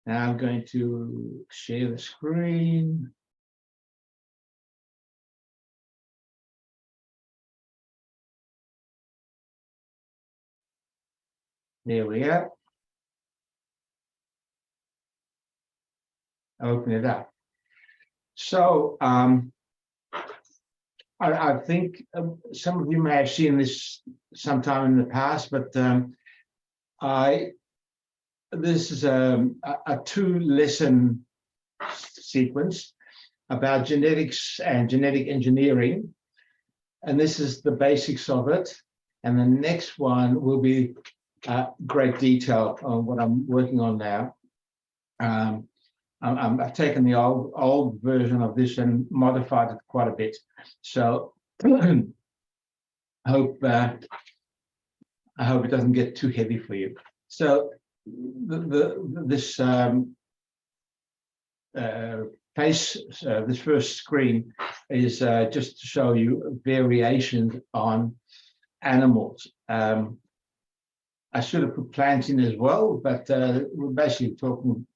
Now I'm going to share the screen. There we are. Open it up. So I think some of you may have seen this sometime in the past, but this is a 2-lesson sequence about genetics and genetic engineering, and this is the basics of it. And the next one will be great detail on what I'm working on now. I've taken the old version of this and modified it quite a bit. So I hope it doesn't get too heavy for you. So this first screen is just to show you variations on animals. I should have put plants in as well, but we're basically talking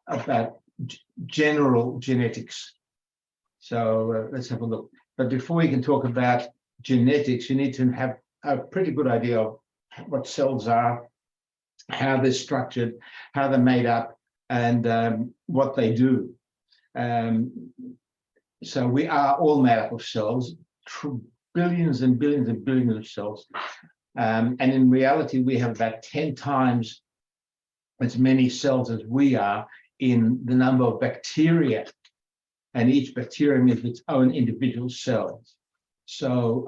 about general genetics. So let's have a look. But before we can talk about genetics, you need to have a pretty good idea of what cells are, how they're structured, how they're made up, and what they do. So we are all made up of cells, billions and billions and billions of cells. And in reality, we have about 10 times as many cells as we are in the number of bacteria, and each bacterium is its own individual cells. So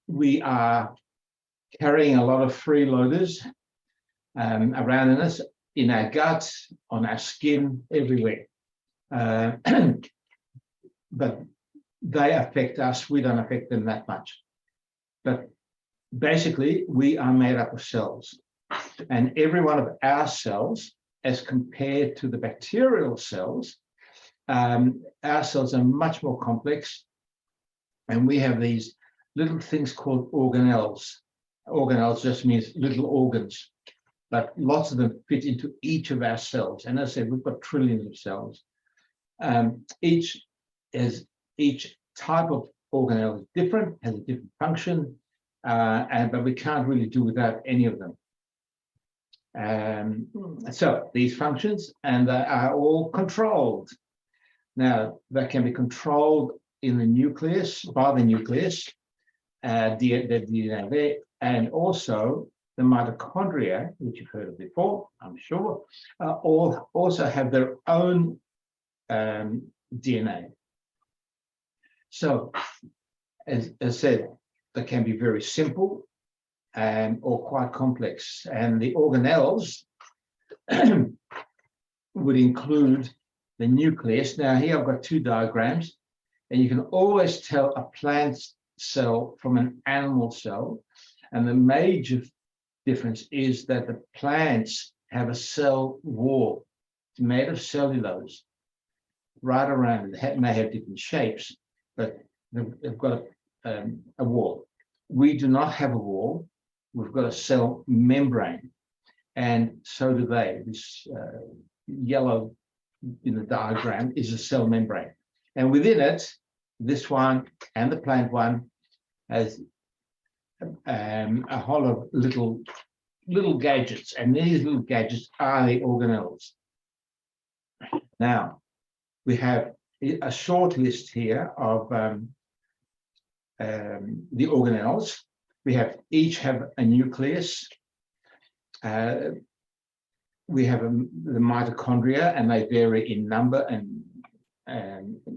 we are carrying a lot of freeloaders around in us, in our guts, on our skin, everywhere. But they affect us, we don't affect them that much. But basically, we are made up of cells, and every one of our cells, as compared to the bacterial cells, our cells are much more complex, and we have these little things called organelles. Organelles just means little organs, but lots of them fit into each of our cells. And as I said, we've got trillions of cells. Each type of organelle is different, has a different function, but we can't really do without any of them. So these functions, and they are all controlled. Now, they can be controlled in the nucleus, by the nucleus, the DNA there, and also the mitochondria, which you've heard of before, I'm sure, all also have their own DNA. So, as I said, they can be very simple or quite complex. And the organelles would include the nucleus. Now, here I've got 2 diagrams, and you can always tell a plant cell from an animal cell. And the major difference is that the plants have a cell wall. It's made of cellulose right around it. It may have different shapes, but they've got a wall. We do not have a wall. We've got a cell membrane, and so do they. This yellow in the diagram is a cell membrane, and within it, this one and the plant one has a whole lot of little gadgets, and these little gadgets are the organelles. Now, we have a short list here of the organelles. We each have a nucleus. We have the mitochondria, and they vary in number and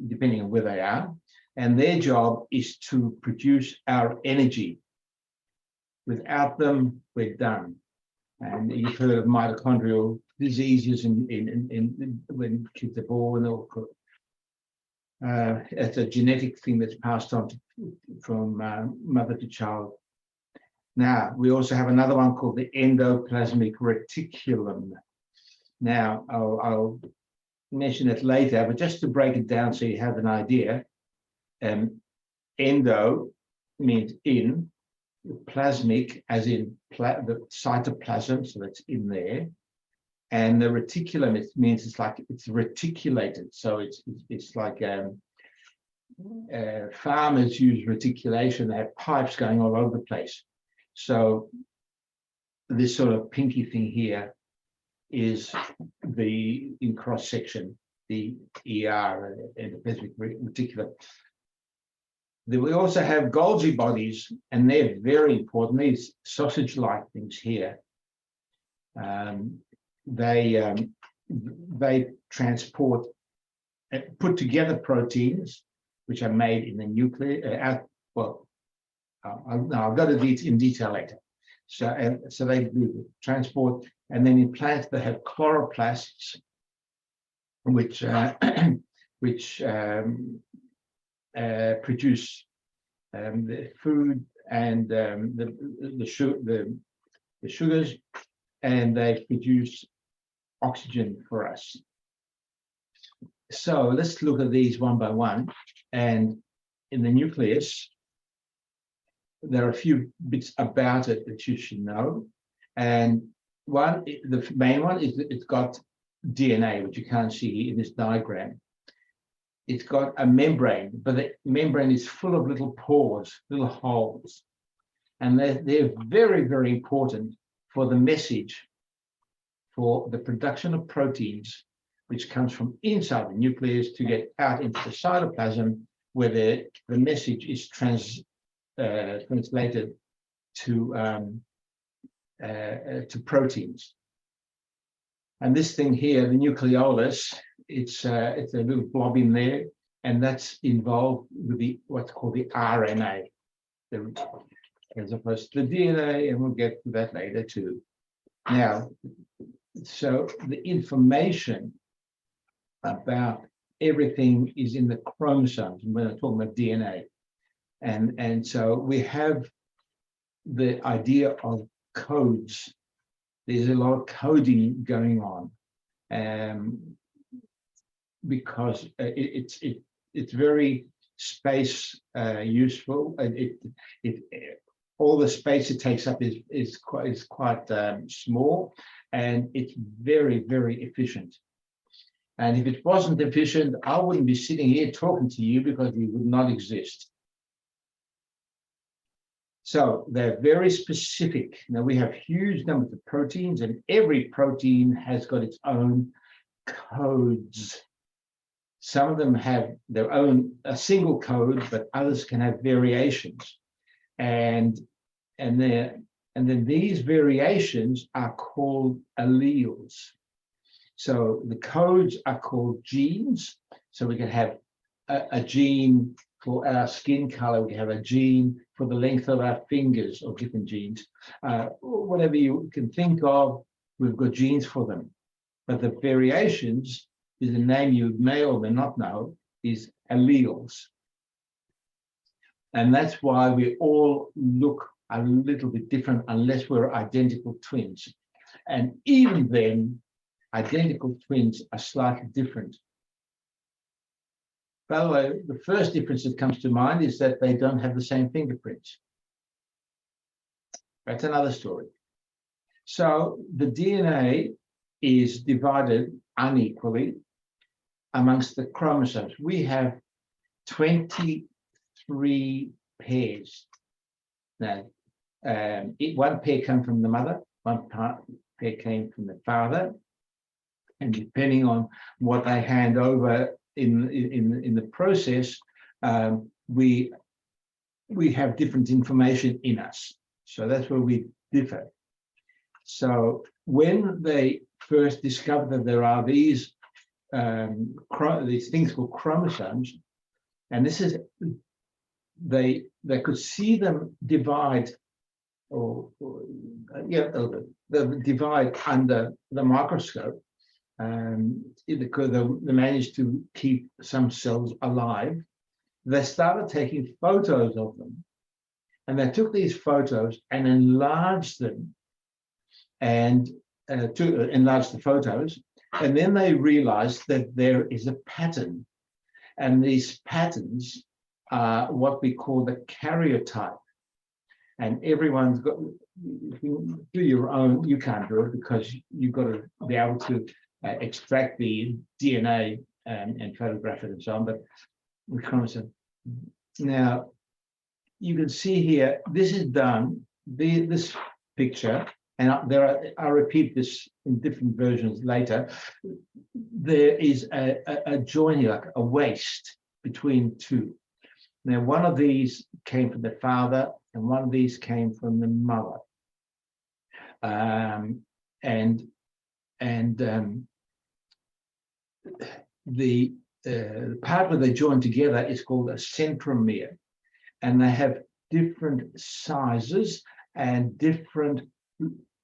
depending on where they are. And their job is to produce our energy. Without them, we're done. And you've heard of mitochondrial diseases when kids are born. It's a genetic thing that's passed on from mother to child. Now, we also have another one called the endoplasmic reticulum. Now, I'll mention it later, but just to break it down so you have an idea, endo means in, plasmic as in the cytoplasm, so that's in there, And the reticulum, it means it's reticulated. So it's like farmers use reticulation. They have pipes going all over the place. So this sort of pinky thing here is the in cross section, the ER, endoplasmic reticulum. Then we also have Golgi bodies, and they're very important. These sausage-like things here, they transport, put together proteins, which are made in the nucleus. I'll go to these in detail later. So they do transport, and then in plants they have chloroplasts, which produce the food and the sugars, and they produce oxygen for us. So let's look at these one by one. And in the nucleus, there are a few bits about it that you should know. And the main one is that it's got DNA, which you can't see in this diagram. It's got a membrane, but the membrane is full of little pores, little holes. And they're very, very important for the message, for the production of proteins, which comes from inside the nucleus to get out into the cytoplasm, where the message is translated to proteins. And this thing here, the nucleolus, it's a little blob in there, and that's involved with what's called the RNA, as opposed to the DNA, and we'll get to that later too. Now, so the information about everything is in the chromosomes, and when I'm talking about DNA. And so we have the idea of codes. There's a lot of coding going on, because it's very space useful. All the space it takes up is quite small, and it's very, very efficient. And if it wasn't efficient, I wouldn't be sitting here talking to you, because we would not exist. So they're very specific. Now we have huge numbers of proteins, and every protein has got its own codes. Some of them have their own a single code, but others can have variations. And then these variations are called alleles. So the codes are called genes. So we can have a gene for our skin color, we have a gene for the length of our fingers, or different genes. Whatever you can think of, we've got genes for them. But the variations is a name you may or may not know, is alleles. And that's why we all look a little bit different unless we're identical twins. And even then, identical twins are slightly different. By the way, the first difference that comes to mind is that they don't have the same fingerprints. That's another story. So the DNA is divided unequally amongst the chromosomes. We have 23 pairs. Now, one pair came from the mother, one pair came from the father, and depending on what they hand over in the process, we have different information in us. So that's where we differ. So when they first discovered that there are these things called chromosomes, and this is they could see them divide, divide under the microscope. Because they managed to keep some cells alive. They started taking photos of them, and they took these photos and enlarged them, and to enlarge the photos, and then they realized that there is a pattern, and these patterns are what we call the karyotype, and everyone's got you do your own, you can't do it because you've got to be able to extract the DNA and photograph it and so on. But the chromosome. Now, you can see here, this is done, this picture, and I repeat this in different versions later. There is a joint here, like a waist between two. Now, one of these came from the father, and one of these came from the mother. The part where they join together is called a centromere, and they have different sizes and different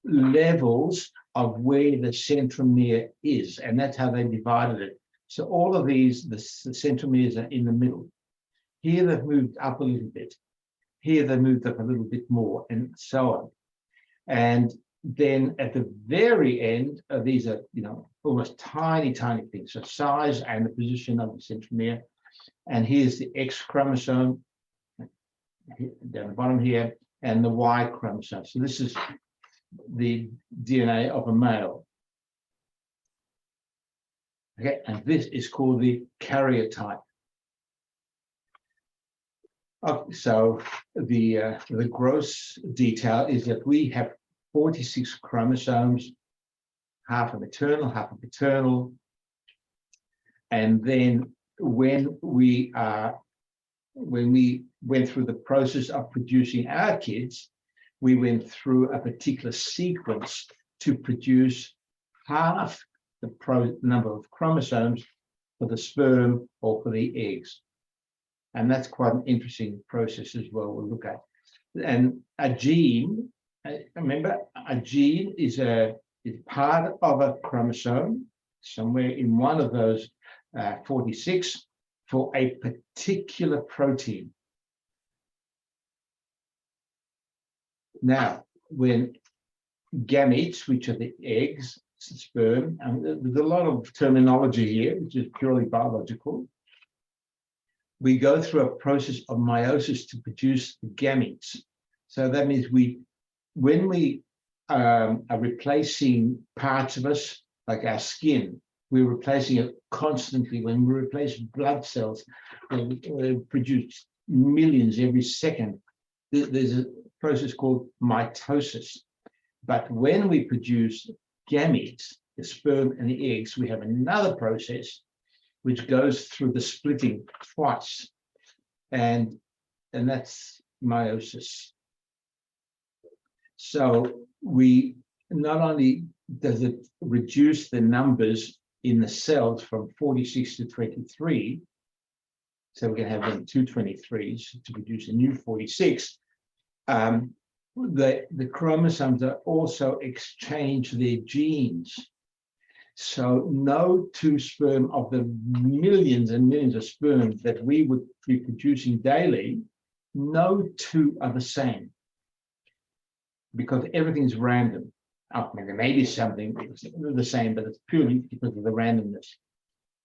levels of where the centromere is, and that's how they divided it. So all of these, the centromeres are in the middle. Here they've moved up a little bit. Here they moved up a little bit more, and so on. And then at the very end, these are, almost tiny, tiny things. So size and the position of the centromere. And here's the X chromosome down the bottom here, and the Y chromosome. So this is the DNA of a male. Okay, and this is called the karyotype. So the gross detail is that we have 46 chromosomes, half are maternal, half are paternal. And then when we went through the process of producing our kids, we went through a particular sequence to produce half the number of chromosomes for the sperm or for the eggs. And that's quite an interesting process as well, we'll look at. And a gene, remember, a gene is part of a chromosome, somewhere in one of those 46, for a particular protein. Now, when gametes, which are the eggs, sperm, and there's a lot of terminology here, which is purely biological, we go through a process of meiosis to produce the gametes. So that means when we are replacing parts of us, like our skin, we're replacing it constantly. When we replace blood cells, we produce millions every second. There's a process called mitosis. But when we produce gametes, the sperm and the eggs, we have another process which goes through the splitting twice, and that's meiosis. So we not only does it reduce the numbers in the cells from 46 to 23, so we can have them 223s to produce a new 46. The chromosomes are also exchange their genes. So no two sperm of the millions and millions of sperm that we would be producing daily, no two are the same, because everything's random. Oh, there may be something the same, but it's purely because of the randomness.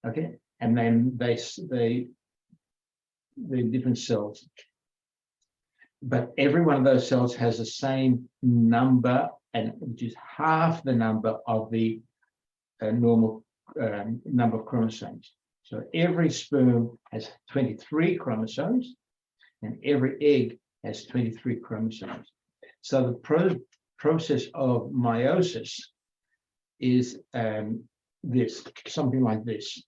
Okay, and then they're different cells, but every one of those cells has the same number, and which is half the number of the normal number of chromosomes. So every sperm has 23 chromosomes, and every egg has 23 chromosomes. So the process of meiosis is something like this,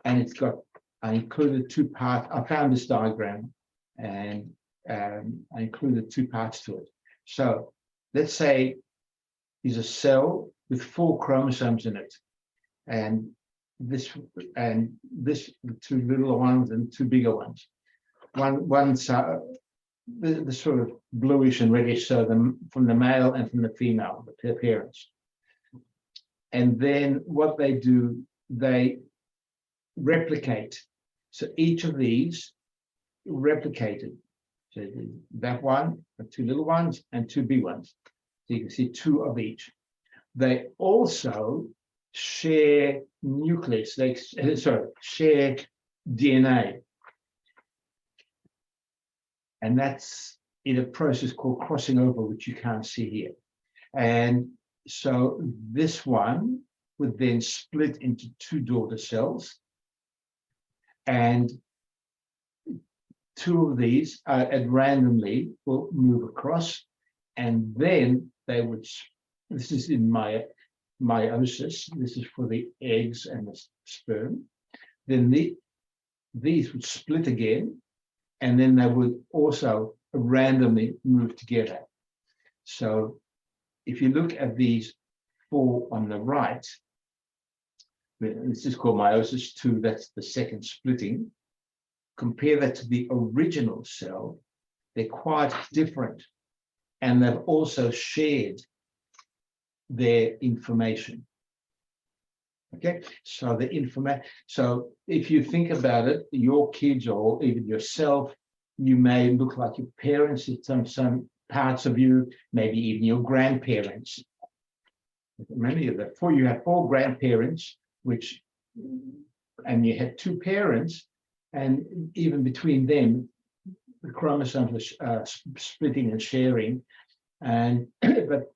and it's got, I included two parts. I found this diagram, and I included two parts to it. So let's say there's a cell with 4 chromosomes in it, and this the 2 little ones and 2 bigger ones. One's the sort of bluish and reddish, so from the male and from the female, the parents. And then what they do, they replicate. So each of these replicated. So that one, 2 little ones and 2 big ones. So you can see 2 of each. They also share nucleus. They share DNA. And that's in a process called crossing over, which you can't see here. And so this one would then split into two daughter cells, and two of these at randomly will move across, and then they would, this is in meiosis, this is for the eggs and the sperm, then these would split again, and then they would also randomly move together. So if you look at these four on the right, this is called meiosis 2, that's the second splitting. Compare that to the original cell, they're quite different. And they've also shared their information. Okay, so the information. So if you think about it, your kids or even yourself, you may look like your parents in some parts of you, maybe even your grandparents. Many of the you have four grandparents, and you had two parents, and even between them, the chromosomes are splitting and sharing. And but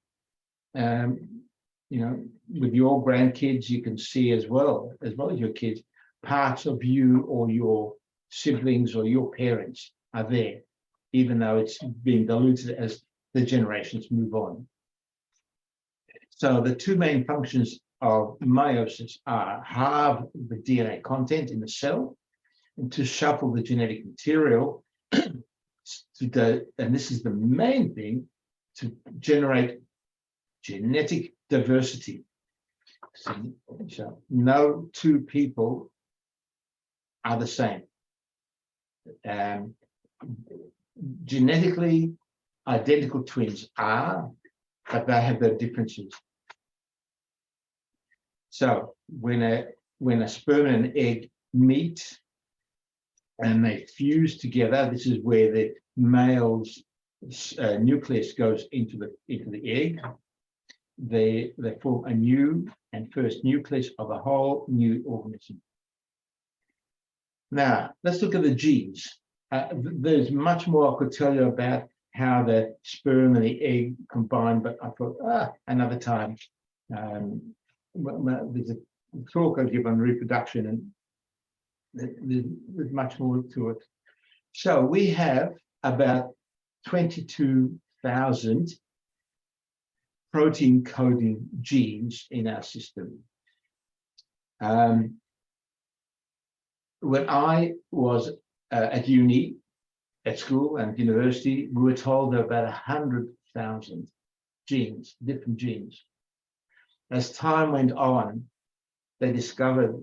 you know, with your grandkids, you can see as well as your kids, parts of you or your siblings or your parents are there, even though it's being diluted as the generations move on. So the two main functions of meiosis are halve the DNA content in the cell and to shuffle the genetic material and this is the main thing, to generate genetic diversity. So no two people are the same. Genetically identical twins are, but they have their differences. So when a sperm and an egg meet and they fuse together, this is where the male's nucleus goes into the egg. They form a new and first nucleus of a whole new organism. Now let's look at the genes. There's much more I could tell you about how the sperm and the egg combine, but I thought another time. There's a talk I give on reproduction, and there's much more to it. So we have about 22,000 protein coding genes in our system. When I was at school and university, we were told there were about 100,000 genes, different genes. As time went on, they discovered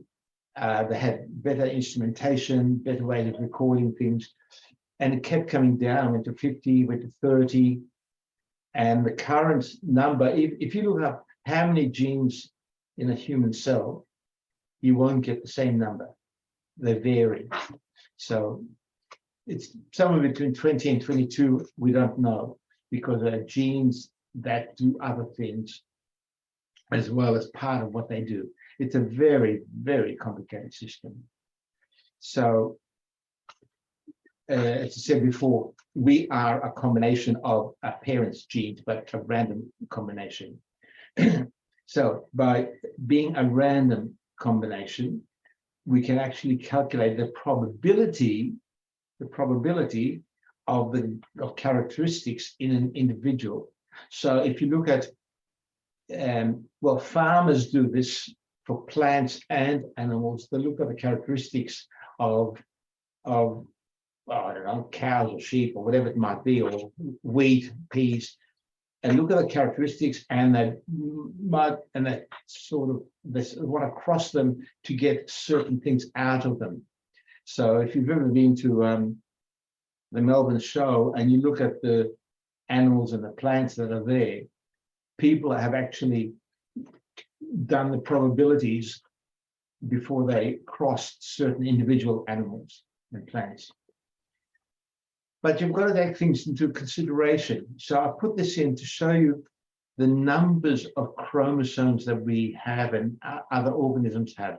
they had better instrumentation, better ways of recording things, and it kept coming down, went to 50, went to 30, and the current number, if you look up how many genes in a human cell, you won't get the same number. They vary. So it's somewhere between 20 and 22, we don't know, because there are genes that do other things as well as part of what they do. It's a very, very complicated system. So, as I said before, we are a combination of our parents' genes, but a random combination. So, by being a random combination, we can actually calculate the probability of characteristics in an individual. So, if you look at well, farmers do this for plants and animals. They look at the characteristics of I don't know, cows or sheep or whatever it might be, or wheat, peas, and look at the characteristics, and they want to cross them to get certain things out of them. So if you've ever been to the Melbourne show and you look at the animals and the plants that are there, people have actually done the probabilities before they crossed certain individual animals and plants. But you've got to take things into consideration. So I put this in to show you the numbers of chromosomes that we have and other organisms have.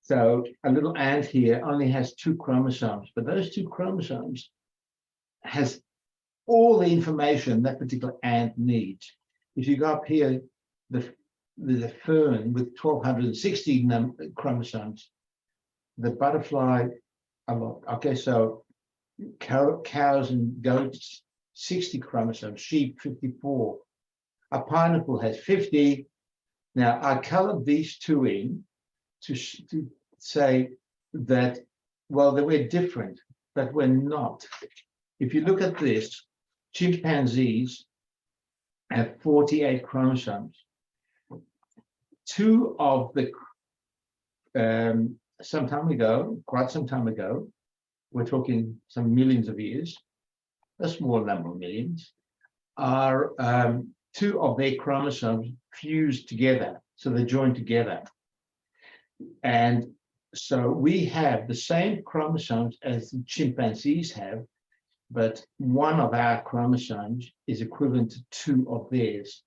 So a little ant here only has 2 chromosomes, but those 2 chromosomes has all the information that particular ant needs. If you go up here, the fern with 1,260 chromosomes, the butterfly a lot. Okay, so cows and goats, 60 chromosomes, sheep, 54. A pineapple has 50. Now, I colored these two in to say that, well, they were different, but we're not. If you look at this, chimpanzees have 48 chromosomes. Two of the, quite some time ago, we're talking some millions of years, a small number of millions, are two of their chromosomes fused together. So they're joined together. And so we have the same chromosomes as the chimpanzees have, but one of our chromosomes is equivalent to two of theirs.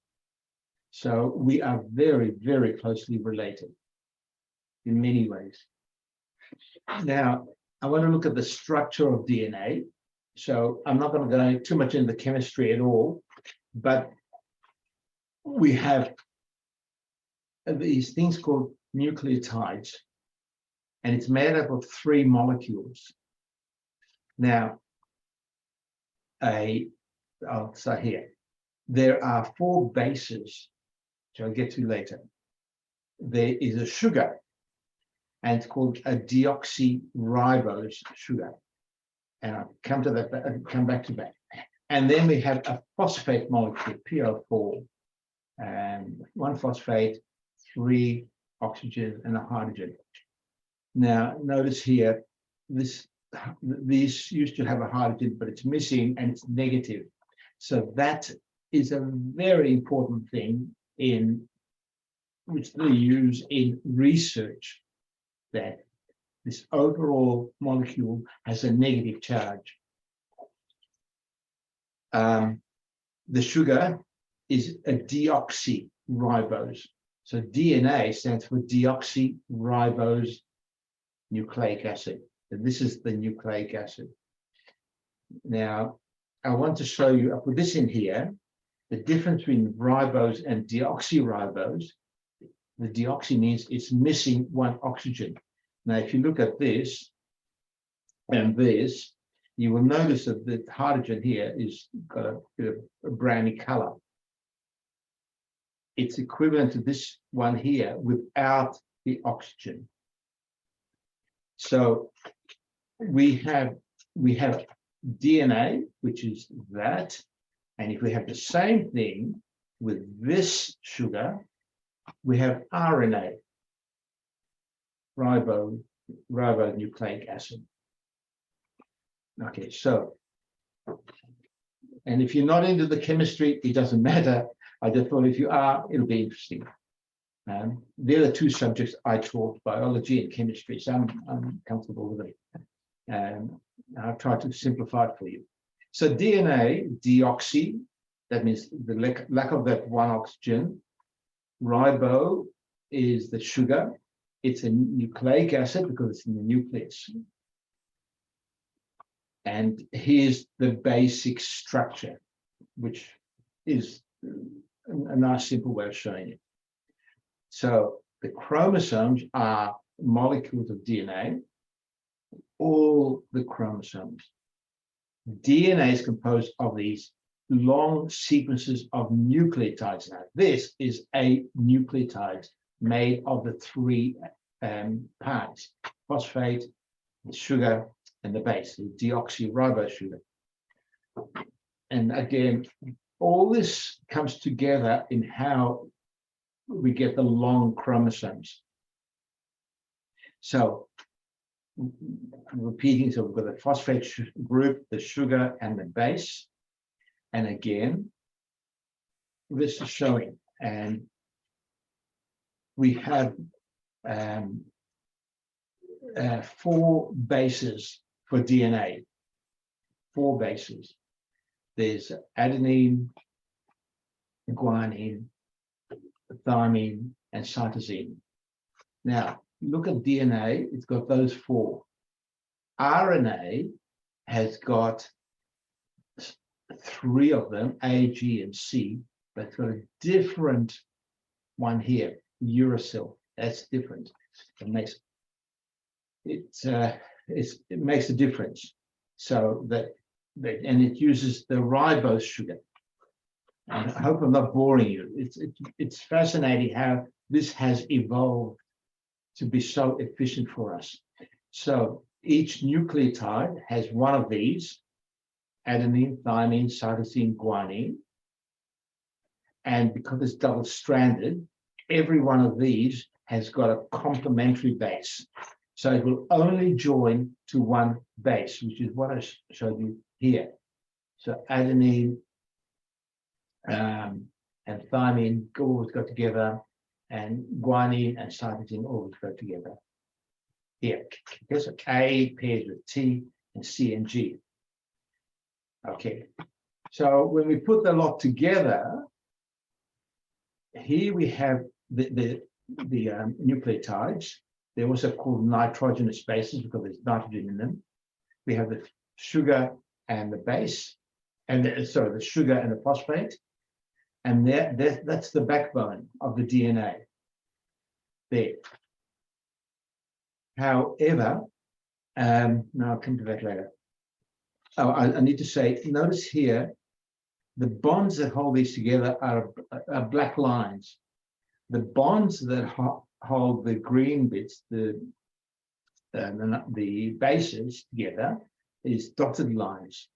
So we are very, very closely related in many ways. Now, I want to look at the structure of DNA. So I'm not going to go too much into the chemistry at all, but we have these things called nucleotides, and it's made up of 3 molecules. Now, I'll say here, there are 4 bases, which I'll get to later. There is a sugar, and it's called a deoxyribose sugar. And I'll come to that, come back to that. And then we have a phosphate molecule, PO4, and 1 phosphate, 3 oxygen, and a hydrogen. Now, notice here, these used to have a hydrogen, but it's missing and it's negative. So that is a very important thing in which they use in research, that this overall molecule has a negative charge. The sugar is a deoxyribose. So DNA stands for deoxyribose nucleic acid. And this is the nucleic acid. Now, I want to show you, I'll put this in here, the difference between ribose and deoxyribose. The deoxy means it's missing 1 oxygen. Now, if you look at this and this, you will notice that the hydrogen here is got a bit of a browny color. It's equivalent to this one here without the oxygen. So we have DNA, which is that, and if we have the same thing with this sugar, we have RNA, ribonucleic acid. Okay, so, and if you're not into the chemistry, it doesn't matter. I just thought if you are, it'll be interesting. They're the 2 subjects I taught, biology and chemistry, so I'm comfortable with it. I'll try to simplify it for you. So DNA, deoxy, that means the lack of that 1 oxygen. Ribo is the sugar. It's a nucleic acid because it's in the nucleus. And here's the basic structure, which is a nice simple way of showing it. So the chromosomes are molecules of DNA, all the chromosomes. DNA is composed of these long sequences of nucleotides. Now, this is a nucleotide made of the 3 parts, phosphate, the sugar, and the base, the deoxyribose sugar. And again, all this comes together in how we get the long chromosomes. So, repeating, so we've got the phosphate group, the sugar, and the base. And again, this is showing, and we have 4 bases for DNA, 4 bases. There's adenine, guanine, thymine, and cytosine. Now, look at DNA, it's got those 4. RNA has got three of them, A, G, and C, but it's got a different one here, uracil. That's different. It makes it makes a difference. So and it uses the ribose sugar. And I hope I'm not boring you. It's fascinating how this has evolved to be so efficient for us. So each nucleotide has one of these: adenine, thymine, cytosine, guanine. And because it's double-stranded, every one of these has got a complementary base. So it will only join to one base, which is what I showed you here. So adenine and thymine always go together, and guanine and cytosine always go together. Here, here's a K pairs with T and C and G. Okay, so when we put the lot together, here we have the nucleotides. They're also called nitrogenous bases because there's nitrogen in them. We have the sugar and the base, and the sugar and the phosphate, and that's the backbone of the DNA. There. However, no, I'll come to that later. Oh, I need to say, notice here, the bonds that hold these together are black lines. The bonds that hold the green bits, the bases together, is dotted lines.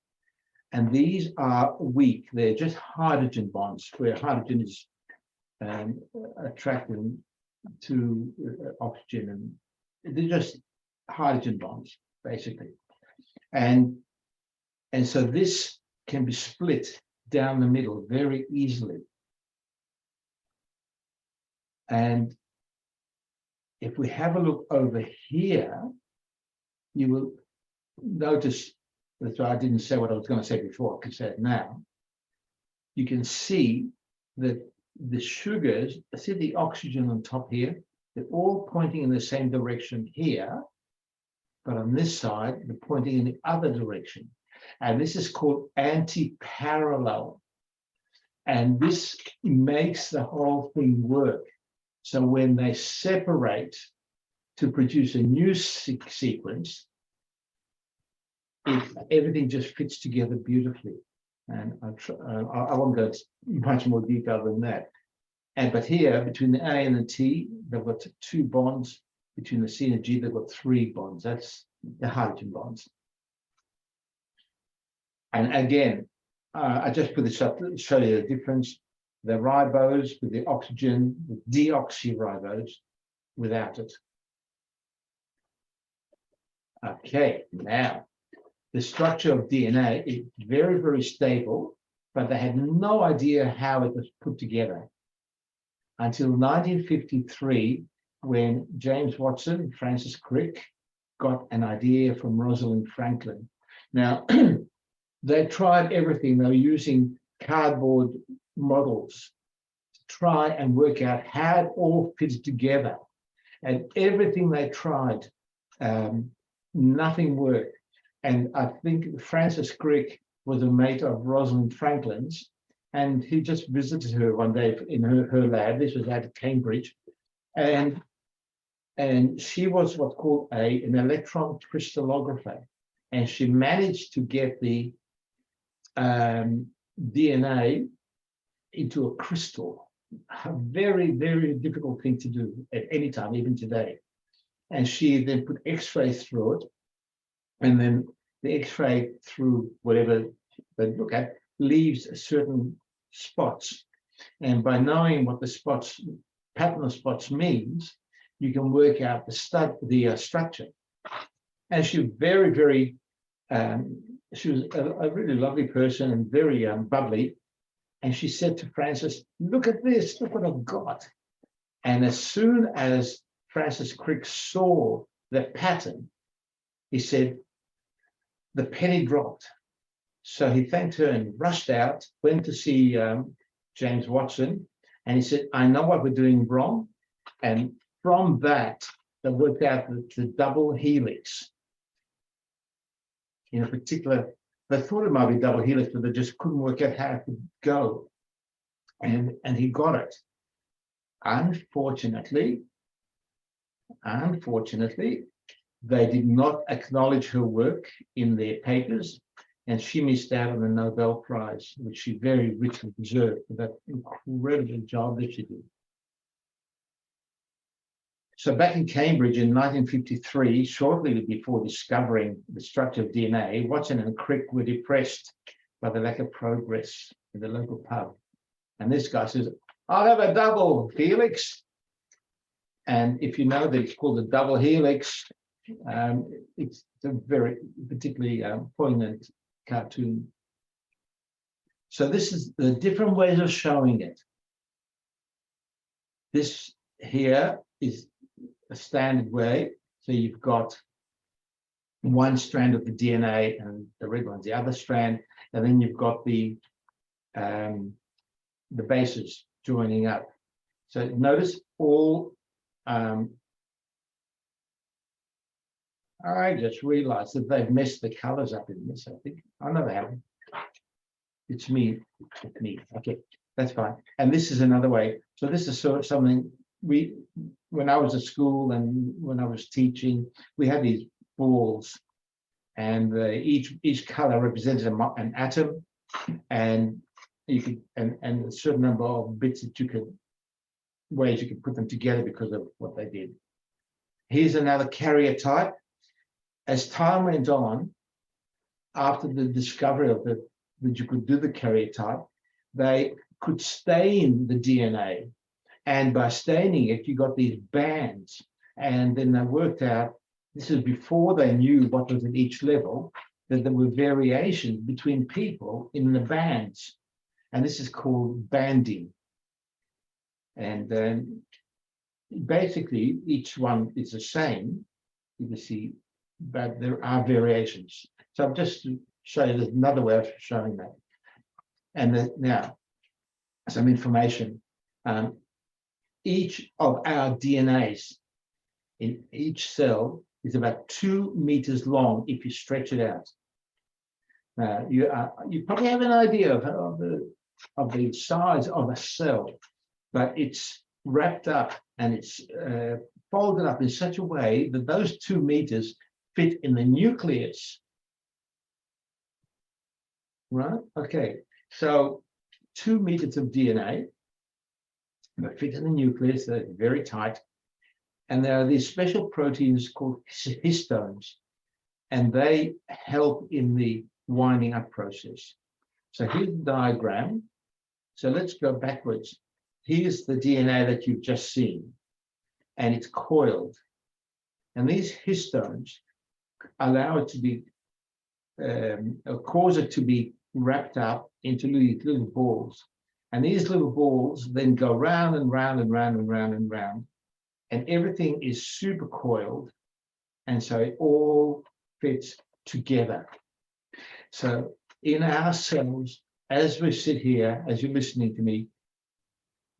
And these are weak. They're just hydrogen bonds, where hydrogen is attracted to oxygen, and they're just hydrogen bonds, basically. And so this can be split down the middle very easily. And if we have a look over here, you will notice, that's why I didn't say what I was going to say before, I can say it now. You can see that the sugars, see the oxygen on top here, they're all pointing in the same direction here, but on this side, they're pointing in the other direction. And this is called anti-parallel. And this makes the whole thing work. So when they separate to produce a new sequence, everything just fits together beautifully. And I won't go into much more detail than that. But here, between the A and the T, they've got 2 bonds. Between the C and the G, they've got 3 bonds. That's the hydrogen bonds. And again, I just put this up to show you the difference. The ribose with the oxygen, the deoxyribose without it. Okay, now the structure of DNA is very, very stable, but they had no idea how it was put together until 1953, when James Watson and Francis Crick got an idea from Rosalind Franklin. Now, they tried everything. They were using cardboard models to try and work out how it all fitted together. And everything they tried, nothing worked. And I think Francis Crick was a mate of Rosalind Franklin's, and he just visited her one day in her lab. This was at Cambridge. And she was what's called an electron crystallographer. And she managed to get the DNA into a crystal. A very, very difficult thing to do at any time, even today. And she then put X-rays through it, and then the X-ray through whatever they look at leaves certain spots. And by knowing what the spots, pattern of spots means, you can work out the structure. And she was very, very, she was a really lovely person and very bubbly. And she said to Francis, "Look at this, look what I've got." And as soon as Francis Crick saw the pattern, he said, the penny dropped. So he thanked her and rushed out, went to see James Watson, and he said, "I know what we're doing wrong." And from that, they worked out the double helix in a particular They thought it might be double helix, but they just couldn't work out how it could go. And he got it. Unfortunately, they did not acknowledge her work in their papers, and she missed out on the Nobel Prize, which she very richly deserved for that incredible job that she did. So back in Cambridge in 1953, shortly before discovering the structure of DNA, Watson and Crick were depressed by the lack of progress in the local pub. And this guy says, I'll have a double helix. And if you know that it's called a double helix, it's a very particularly poignant cartoon. So this is the different ways of showing it. This here is a standard way. So you've got one strand of the DNA and the red one's the other strand, and then you've got the bases joining up. So notice all I just realized that they've messed the colors up in this, I think. I know they haven't. It's me. It's me. Okay, that's fine. And this is another way. So this is sort of something when I was at school and when I was teaching, we had these balls, and each color represented an atom, and you could and a certain number of bits that you could ways you could put them together because of what they did. Here's another carrier type. As time went on, after the discovery of that you could do the carrier type, they could stain the DNA. And by staining it, you got these bands. And then they worked out, this is before they knew what was at each level, that there were variations between people in the bands. And this is called banding. And then basically, each one is the same, you can see, but there are variations. So just to show you, there's another way of showing that. And now, some information. Each of our DNAs in each cell is about 2 meters long if you stretch it out. You probably have an idea of the size of a cell, but it's wrapped up and it's folded up in such a way that those 2 meters fit in the nucleus. Right? Okay, so 2 meters of DNA that fit in the nucleus, they're very tight. And there are these special proteins called histones, and they help in the winding up process. So here's the diagram. So let's go backwards. Here's the DNA that you've just seen, and it's coiled. And these histones allow it to be, cause it to be wrapped up into these little balls. And these little balls then go round and round and round and round and round. And everything is super coiled. And so it all fits together. So in our cells, as we sit here, as you're listening to me,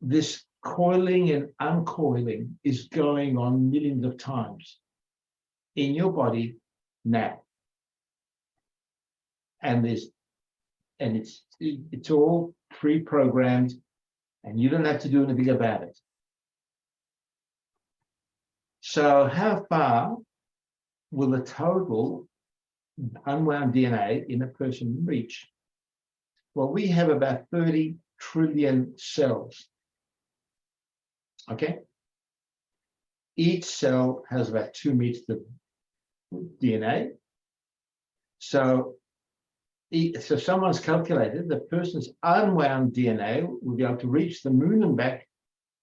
this coiling and uncoiling is going on millions of times in your body now. And it's all pre-programmed, and you don't have to do anything about it. So how far will the total unwound DNA in a person reach? Well, we have about 30 trillion cells. Okay? Each cell has about 2 meters of DNA. So someone's calculated the person's unwound DNA will be able to reach the moon and back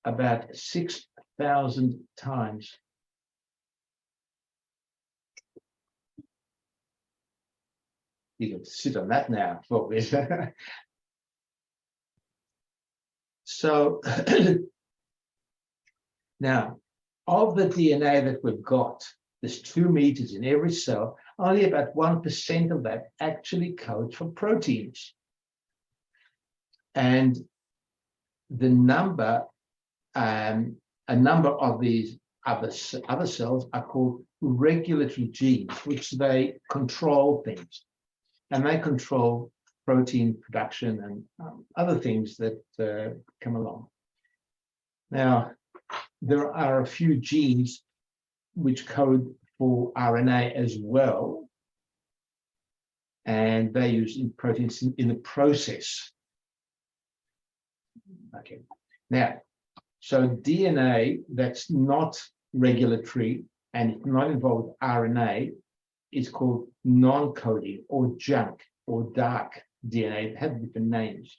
about 6,000 times. You can sit on that now for this. So now, of the DNA that we've got, there's 2 meters in every cell, only about 1% of that actually codes for proteins. And the number, a number of these other cells are called regulatory genes, which they control things. and they control protein production and other things that come along. Now, there are a few genes which code for RNA as well, and they use in proteins in the process. Okay, now, so DNA that's not regulatory and it's not involved with RNA is called non-coding or junk or dark DNA. It had different names.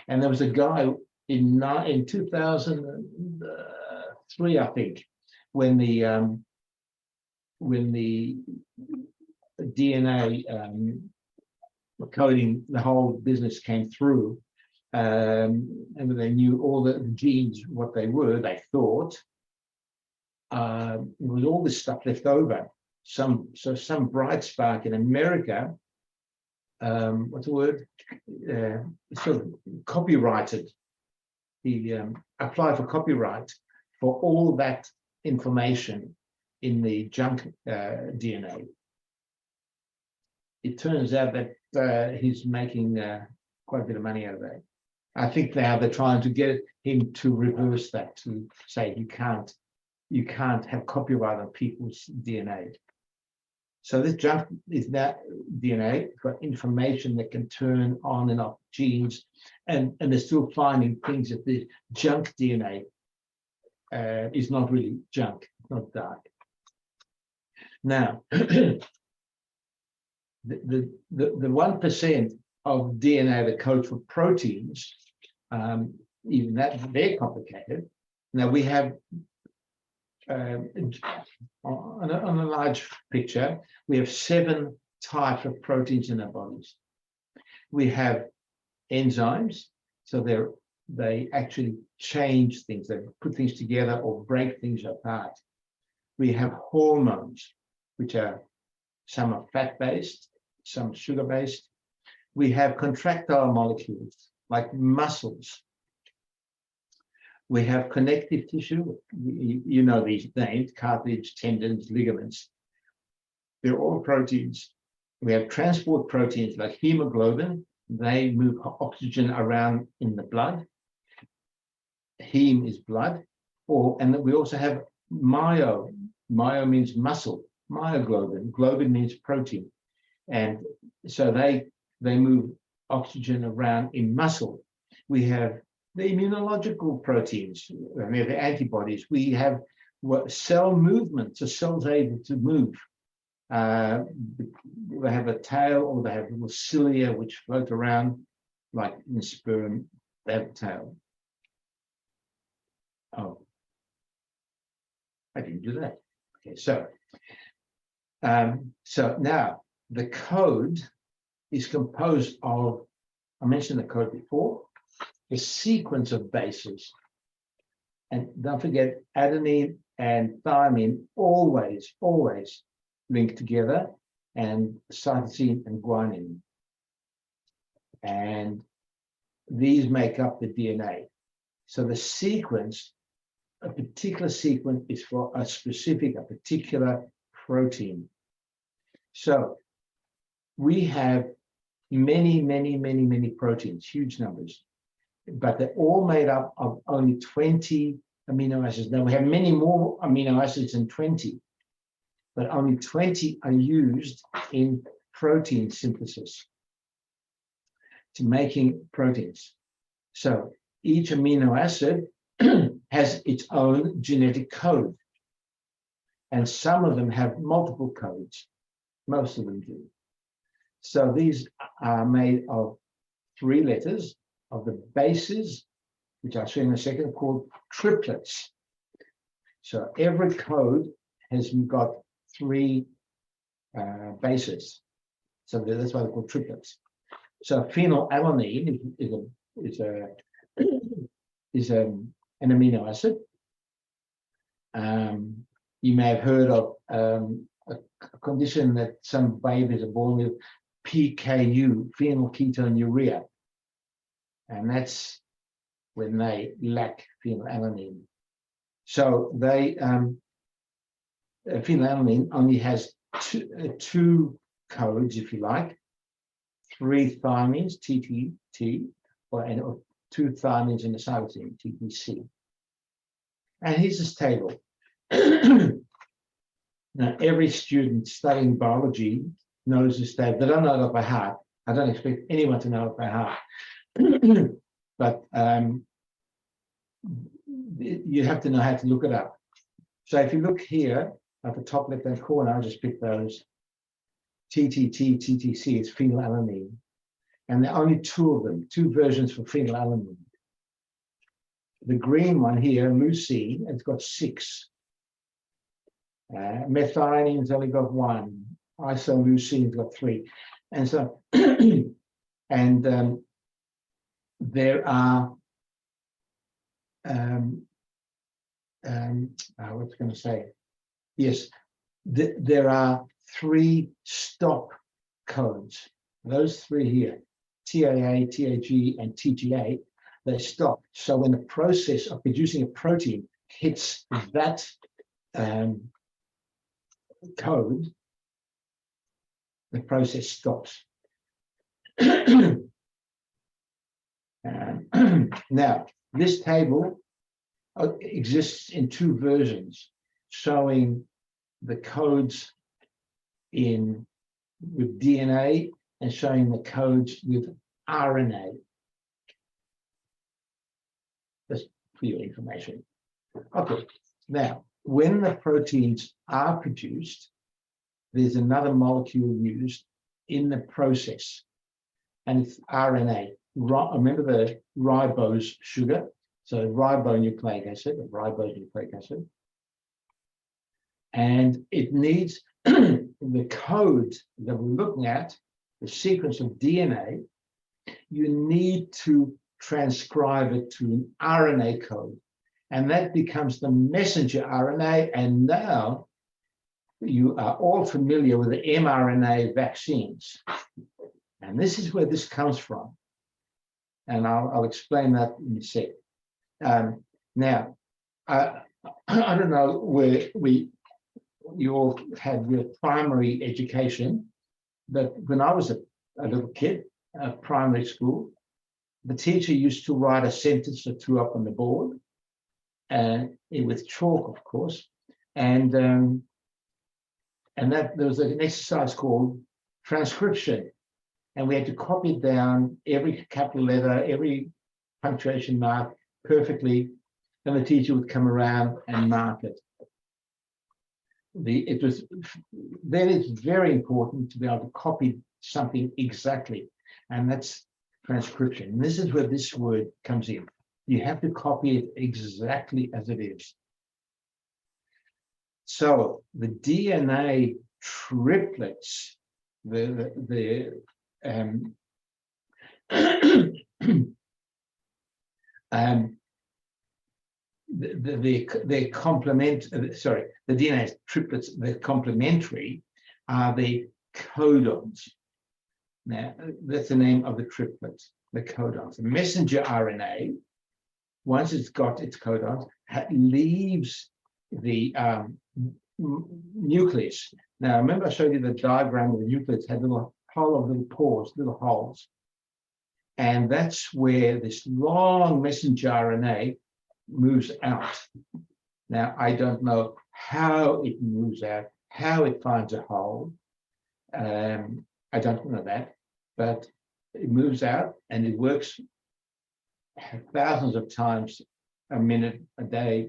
And there was a guy in 2003, I think, when the DNA coding, the whole business came through, and they knew all the genes, what they were, they thought. There was all this stuff left over. Some bright spark in America, what's the word? Sort of copyrighted. He applied for copyright for all that information in the junk DNA. It turns out that he's making quite a bit of money out of that. I think now they're trying to get him to reverse that, to say you can't have copyright on people's DNA. So this junk is that DNA, got information that can turn on and off genes, and they're still finding things that the junk DNA is not really junk, not dark. Now, the 1% of DNA that codes for proteins, even that, they're complicated. Now we have, on a large picture, we have 7 types of proteins in our bodies. We have enzymes, so they actually change things, they put things together or break things apart. We have hormones, which are, some are fat-based, some sugar-based. We have contractile molecules, like muscles. We have connective tissue, you know these names, cartilage, tendons, ligaments. They're all proteins. We have transport proteins like hemoglobin. They move oxygen around in the blood. Heme is blood. And then we also have myo. Myo means muscle. Myoglobin. Globin means protein. And so they move oxygen around in muscle. We have the immunological proteins, we have the antibodies. We have cell movement, so cells are able to move. They have a tail, or they have little cilia which float around, like in sperm, they have a tail. Oh, I didn't do that. Okay, so now the code is composed of, I mentioned the code before, a sequence of bases. And don't forget, adenine and thymine always link together, and cytosine and guanine. And these make up the DNA. So the sequence, a particular sequence, is for a particular protein. So we have many proteins, huge numbers, but they're all made up of only 20 amino acids. Now we have many more amino acids than 20, but only 20 are used in protein synthesis, to making proteins. So each amino acid has its own genetic code, and some of them have multiple codes. Most of them do. So these are made of 3 letters of the bases, which I'll show you in a second, called triplets. So every code has got 3 bases. So that's why they're called triplets. So phenylalanine is an amino acid. You may have heard of a condition that some babies are born with, PKU, phenylketonuria, and that's when they lack phenylalanine. So phenylalanine only has two codes, if you like, 3 thymines, TTT, or 2 thymines in the cytosine, TTC. And here's this table. Now, every student studying biology knows this table. They don't know it by heart. I don't expect anyone to know it by heart. But you have to know how to look it up. So if you look here at the top left-hand corner, I'll just pick those. TTT, TTC is phenylalanine. And there are only 2 of them, 2 versions for phenylalanine. The green one here, leucine, it's got 6. Methionine only got 1. Isoleucine's got 3. And so, and there are, I was going to say, yes, there are 3 stop codes. Those 3 here, TAA, TAG, and TGA, they stop. So when the process of producing a protein hits that code, the process stops. Now, this table exists in 2 versions, showing the codes with DNA and showing the codes with RNA. Just for your information. Okay, now, when the proteins are produced, there's another molecule used in the process, and it's RNA. Remember the ribose sugar? So ribonucleic acid, and it needs the code that we're looking at, the sequence of DNA. You need to transcribe it to an RNA code, and that becomes the messenger RNA. And now you are all familiar with the mRNA vaccines, and this is where this comes from, and I'll explain that in a sec. Now, I don't know where you all had your primary education, but when I was a little kid, primary school, the teacher used to write a sentence or 2 up on the board, and with chalk, of course, and that there was an exercise called transcription, and we had to copy it down, every capital letter, every punctuation mark perfectly, and the teacher would come around and mark it. Then it's very important to be able to copy something exactly, and that's transcription. And this is where this word comes in. You have to copy it exactly as it is. So the DNA triplets, the DNA triplets, the complementary are the codons. Now, that's the name of the triplets, the codons. The messenger RNA, once it's got its codons, leaves the nucleus. Now, remember I showed you the diagram of the nucleus had little pores, little holes. And that's where this long messenger RNA moves out. Now, I don't know how it moves out, how it finds a hole. I don't know that, but it moves out and it works thousands of times a minute, a day,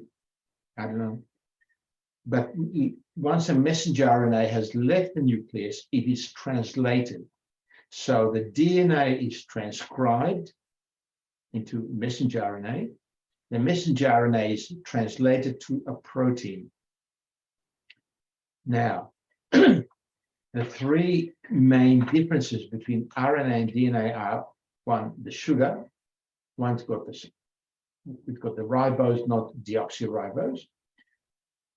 I don't know. But once a messenger RNA has left the nucleus, it is translated. So the DNA is transcribed into messenger RNA. The messenger RNA is translated to a protein. Now, the 3 main differences between RNA and DNA are: 1, the sugar. One's got we've got the ribose, not deoxyribose,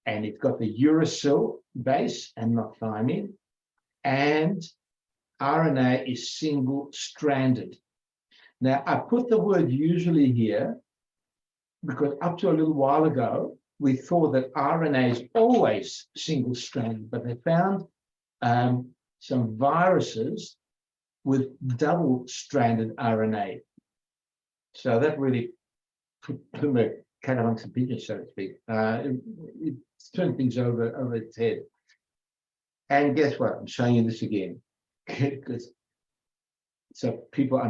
and it's got the uracil base and not thymine. And RNA is single-stranded. Now, I put the word usually here because up to a little while ago, we thought that RNA is always single-stranded, but they found some viruses with double-stranded RNA. So that really put the cat amongst the pigeons, so to speak. It turned things over its head. And guess what? I'm showing you this again. So people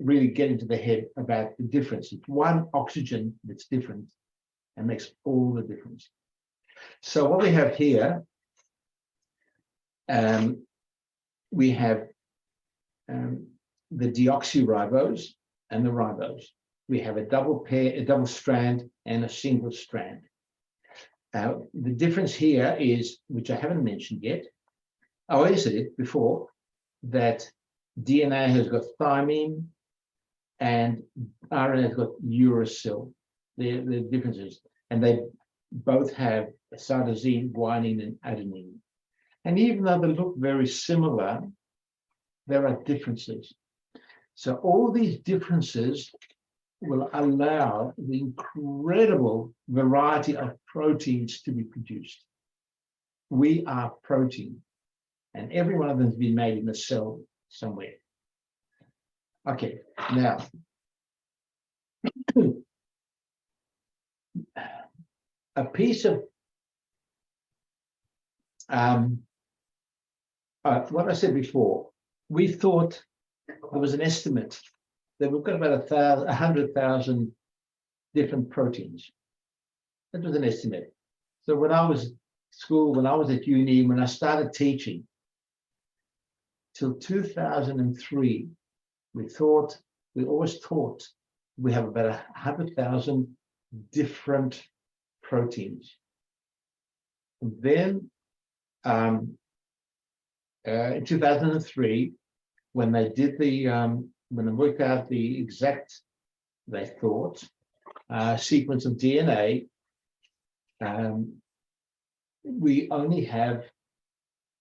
really get into the head about the difference. It's one oxygen that's different and makes all the difference. So what we have here, we have the deoxyribose and the ribose. We have a double pair, a double strand, and a single strand. The difference here is, which I haven't mentioned yet, I said it before, that DNA has got thymine and RNA has got uracil. The differences, and they both have cytosine, guanine, and adenine. And even though they look very similar, there are differences. So all these differences will allow the incredible variety of proteins to be produced. We are protein, and every one of them has been made in a cell somewhere. Okay, now, a piece of what I said before, we thought there was an estimate that we've got about 100,000 different proteins. That was an estimate. So when I was at school, when I was at uni, when I started teaching, till 2003, we always thought we have about 100,000 different proteins. And then in 2003, when they did when they worked out the exact, they thought, sequence of DNA, we only have,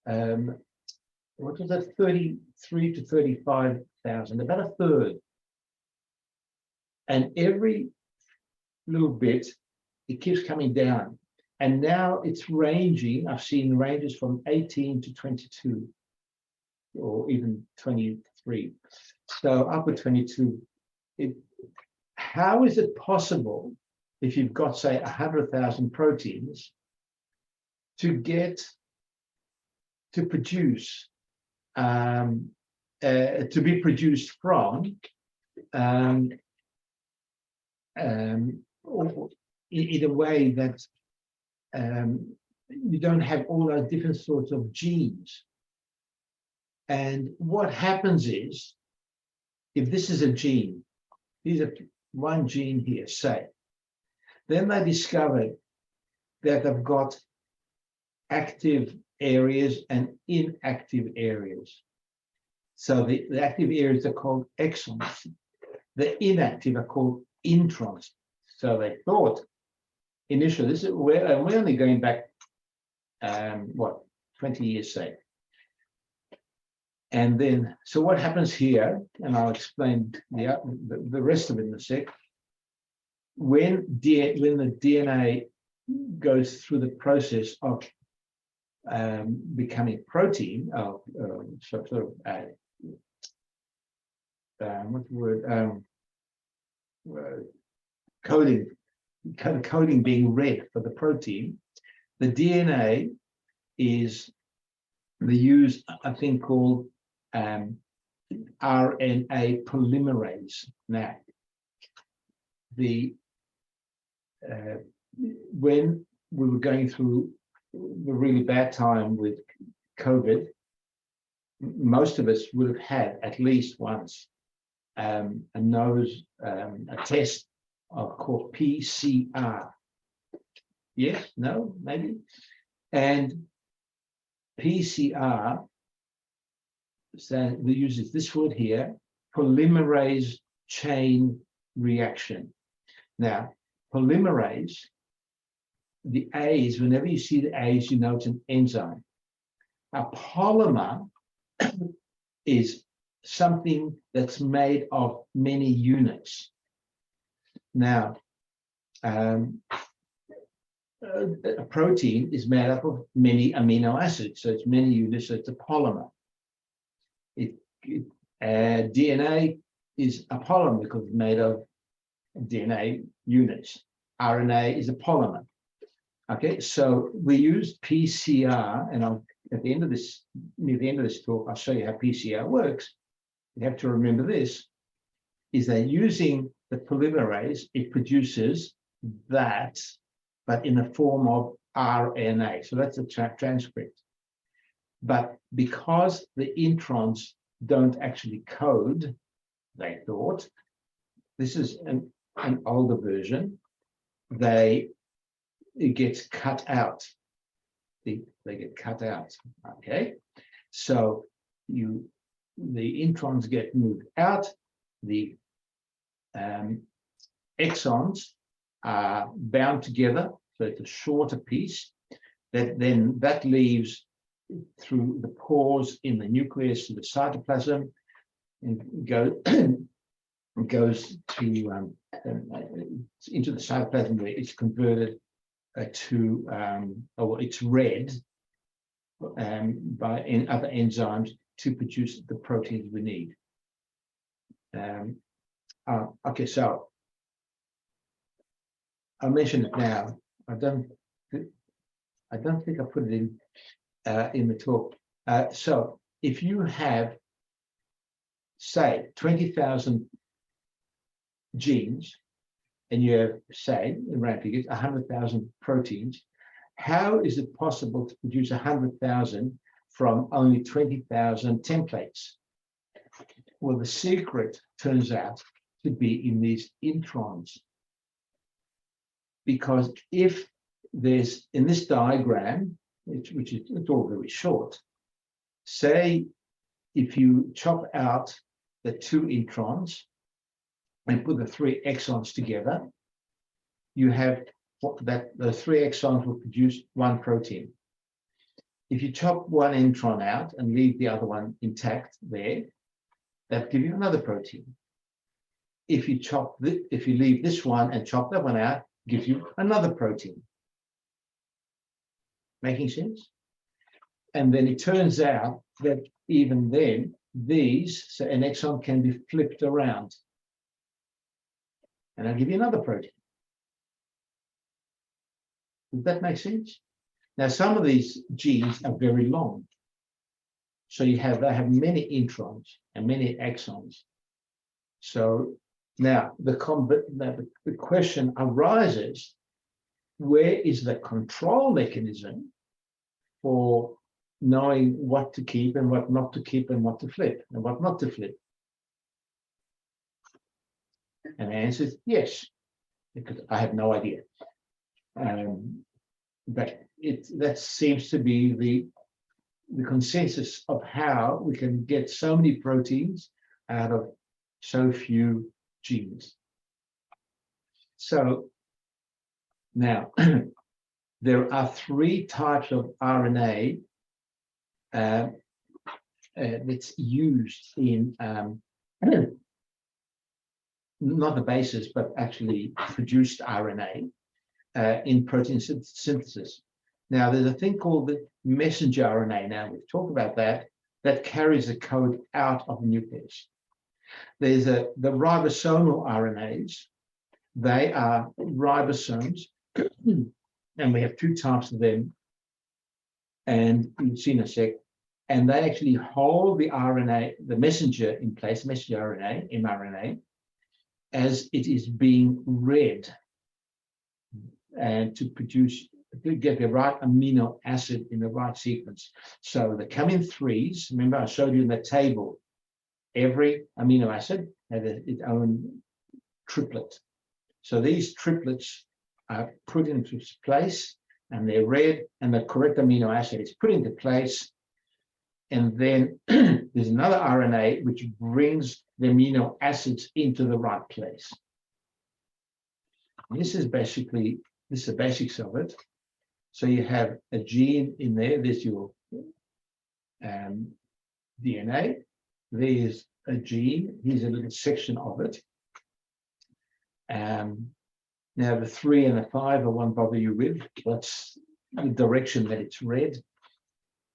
what was that, 33 to 35,000, about a third. And every little bit, it keeps coming down. And now it's ranging, I've seen ranges from 18 to 22, or even 23. So up at 22, how is it possible, if you've got, say, 100,000 proteins, to produce, to be produced from, in a way that you don't have all those different sorts of genes? And what happens is, if this is a gene, here's one gene here, say, then they discovered that they've got active areas and inactive areas. So the active areas are called exons. The inactive are called introns. So they thought initially, we're only going back, 20 years, say. And then, so what happens here, and I'll explain the rest of it in a sec. When the DNA goes through the process of becoming protein, what's the word? Coding being read for the protein, the DNA they use a thing called RNA polymerase. Now, when we were going through the really bad time with COVID, most of us would have had at least once a test called PCR. Yes, no, maybe. And PCR, so we use this word here, polymerase chain reaction. Now, polymerase, the A's, whenever you see the A's, you know it's an enzyme. A polymer is something that's made of many units. Now, a protein is made up of many amino acids, so it's many units, so it's a polymer. DNA is a polymer because it's made of DNA units. RNA is a polymer. Okay, so we use PCR, and at the end of this, near the end of this talk, I'll show you how PCR works. You have to remember this, is that using the polymerase, it produces that, but in the form of RNA. So that's a transcript. But because the introns don't actually code, they thought, this is an older version, it gets cut out. They get cut out, okay? So the introns get moved out, the exons are bound together, so it's a shorter piece, that leaves through the pores in the nucleus to the cytoplasm, and goes to into the cytoplasm where it's converted or it's read by other enzymes to produce the proteins we need. Okay, so I'll mention it now. I don't think I put it in the talk. So if you have, say, 20,000 genes, and you have, say, in round figures, 100,000 proteins, how is it possible to produce 100,000 from only 20,000 templates? Well, the secret turns out to be in these introns. Because if there's, in this diagram, which is it's all very short, say if you chop out the 2 introns and put the 3 exons together, you have the 3 exons will produce 1 protein. If you chop 1 intron out and leave the other one intact there, that'll give you another protein. If you leave this one and chop that one out, gives you another protein. Making sense? And then it turns out that even then, so an exon can be flipped around. And I'll give you another protein. Does that make sense? Now, some of these genes are very long. So they have many introns and many exons. So now the question arises, where is the control mechanism for knowing what to keep and what not to keep and what to flip and what not to flip? And the answer is yes, because I have no idea. But that seems to be the consensus of how we can get so many proteins out of so few genes. So now there are 3 types of RNA that's used in not the bases, but actually produced RNA in protein synthesis. Now, there's a thing called the messenger RNA. Now, we've talked about that carries the code out of the nucleus. There's the ribosomal RNAs. They are ribosomes, and we have 2 types of them, and you'll see in a sec. And they actually hold the RNA, the messenger in place, messenger RNA, mRNA, as it is being read, and to get the right amino acid in the right sequence. So they come in 3s. Remember, I showed you in the table, every amino acid has its own triplet. So these triplets are put into place, and they're read, and the correct amino acid is put into place. And then there's another RNA which brings the amino acids into the right place. And this is the basics of it. So you have a gene in there. There's your DNA. There's a gene. Here's a little section of it. Now the 3 and the 5 I won't bother you with. That's the direction that it's read.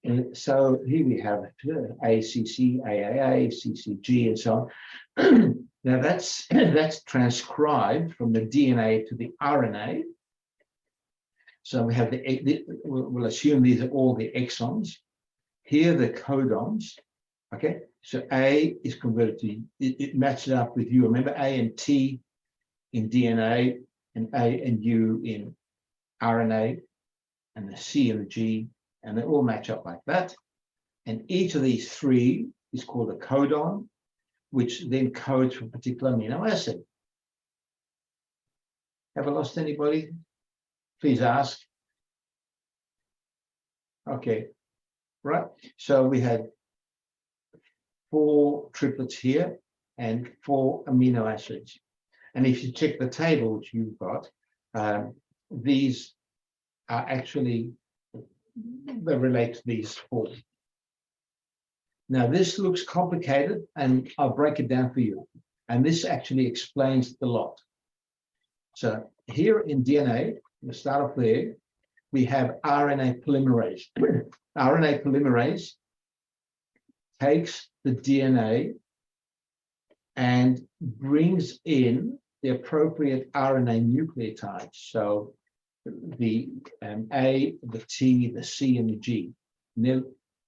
And so here we have ACC, AAA, CCG, and so on. Now that's transcribed from the DNA to the RNA. So we have we'll assume these are all the exons. Here the codons. Okay, so A is converted to, it matches up with U. Remember A and T in DNA, and A and U in RNA, and the C and the G, and they all match up like that. And each of these three is called a codon, which then codes for a particular amino acid. Have I lost anybody? Please ask. Okay, right. So we had 4 triplets here and 4 amino acids. And if you check the table which you've got, these are actually, they relate to these 4. Now this looks complicated, and I'll break it down for you. And this actually explains the lot. So here in DNA, we'll start off there, we have RNA polymerase. RNA polymerase takes the DNA and brings in the appropriate RNA nucleotides. So the A, the T, the C, and the G.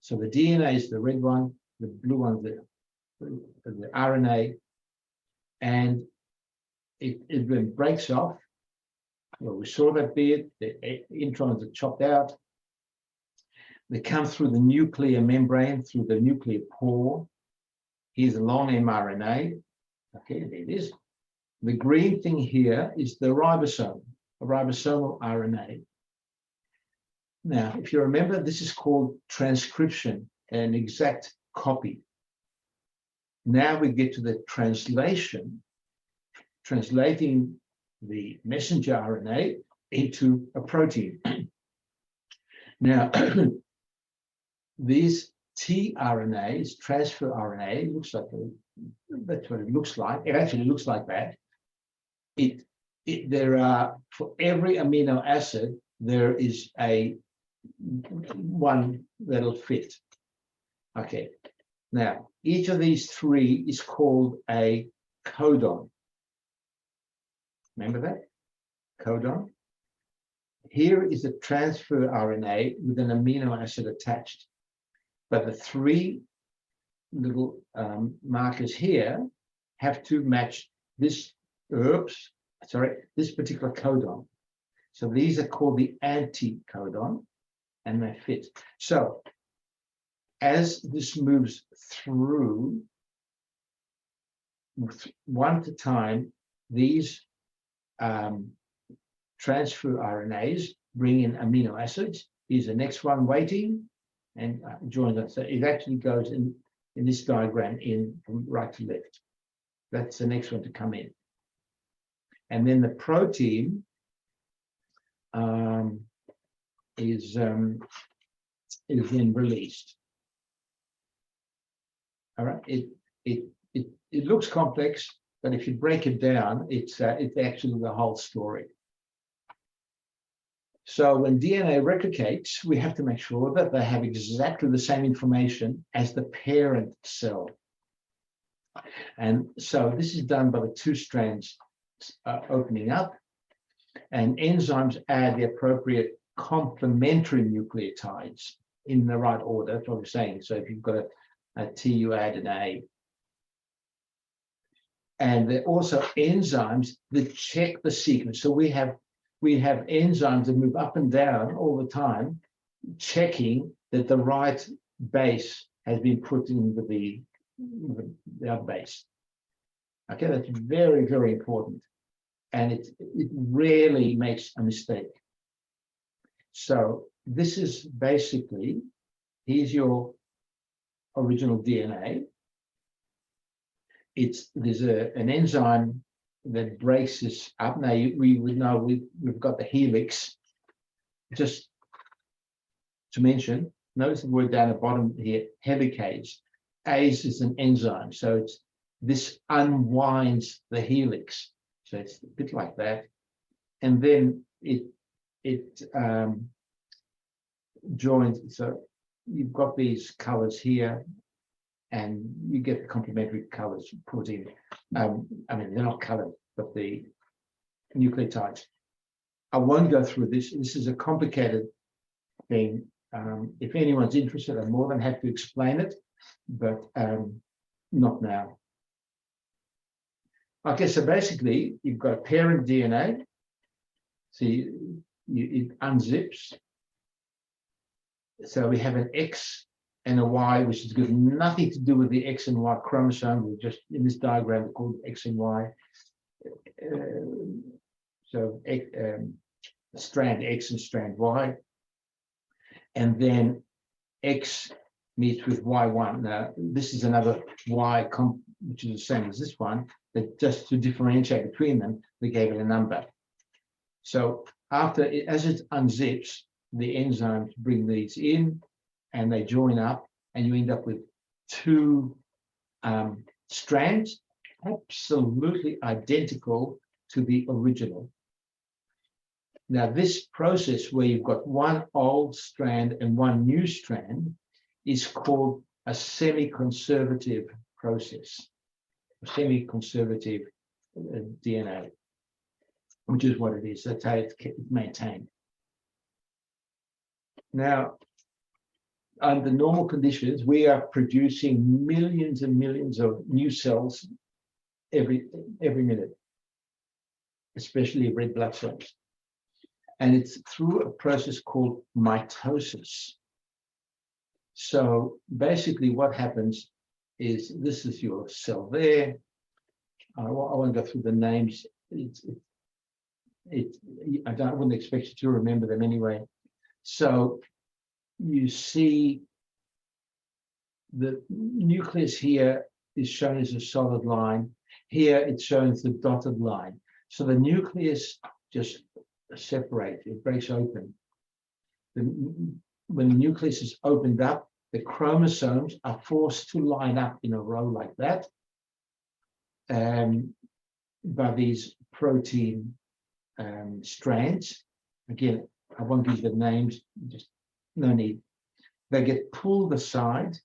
So the DNA is the red one, the blue one, the RNA, and it then breaks off. Well, we saw that bit, the introns are chopped out. They come through the nuclear membrane, through the nuclear pore. Here's a long mRNA. Okay, there it is. The green thing here is the ribosome, a ribosomal RNA. Now, if you remember, this is called transcription, an exact copy. Now we get to the translation, translating the messenger RNA into a protein. Now, these tRNAs, transfer RNA, looks like that's what it looks like. It actually looks like that. There are, for every amino acid, there is a one that'll fit. Okay. Now, each of these 3 is called a codon. Remember that? Codon. Here is a transfer RNA with an amino acid attached. But the 3 little markers here have to match this, this particular codon. So these are called the anticodon, and they fit. So as this moves through, one at a time, these transfer RNAs bring in amino acids. Here's the next one waiting, and joins us. So it actually goes in this diagram in from right to left. That's the next one to come in. And then the protein is then released. All right. It looks complex, but if you break it down, it's actually the whole story. So when DNA replicates, we have to make sure that they have exactly the same information as the parent cell. And so this is done by the 2 strands opening up, and enzymes add the appropriate complementary nucleotides in the right order. That's what we're saying. So if you've got a T, you add an A. And there are also enzymes that check the sequence. So we have enzymes that move up and down all the time, checking that the right base has been put in with the other base. Okay, that's very, very important. And it rarely makes a mistake. So this is basically, here's your original DNA. There's an enzyme that breaks this up. Now we would know we've got the helix. Just to mention, notice the word down the bottom here, helicase. ACE is an enzyme, so this unwinds the helix. So it's a bit like that, and then it joins. So you've got these colors here, and you get the complementary colors put in. I mean, they're not colored, but the nucleotides. I won't go through this. This is a complicated thing. If anyone's interested, I'm more than happy to explain it, but not now. Okay, so basically, you've got parent DNA. See, it unzips. So we have an X and a Y, which has got nothing to do with the X and Y chromosome. We're just in this diagram called X and Y. So strand X and strand Y. And then X meets with Y1. Now, this is another Y, which is the same as this one, but just to differentiate between them, we gave it a number. So as it unzips, the enzymes bring these in, and they join up, and you end up with two strands, absolutely identical to the original. Now, this process where you've got one old strand and one new strand is called a semi-conservative process, a semi-conservative DNA, which is what it is. That's how it's maintained. Now, under normal conditions, we are producing millions and millions of new cells every minute, especially red blood cells. And it's through a process called mitosis. So basically what happens is, this is your cell there. I won't go through the names. I wouldn't expect you to remember them anyway. So you see the nucleus here is shown as a solid line. Here it's shown as the dotted line. So the nucleus just separates, it breaks open. When the nucleus is opened up, the chromosomes are forced to line up in a row like that by these protein strands. Again, I won't give the names, just no need. They get pulled aside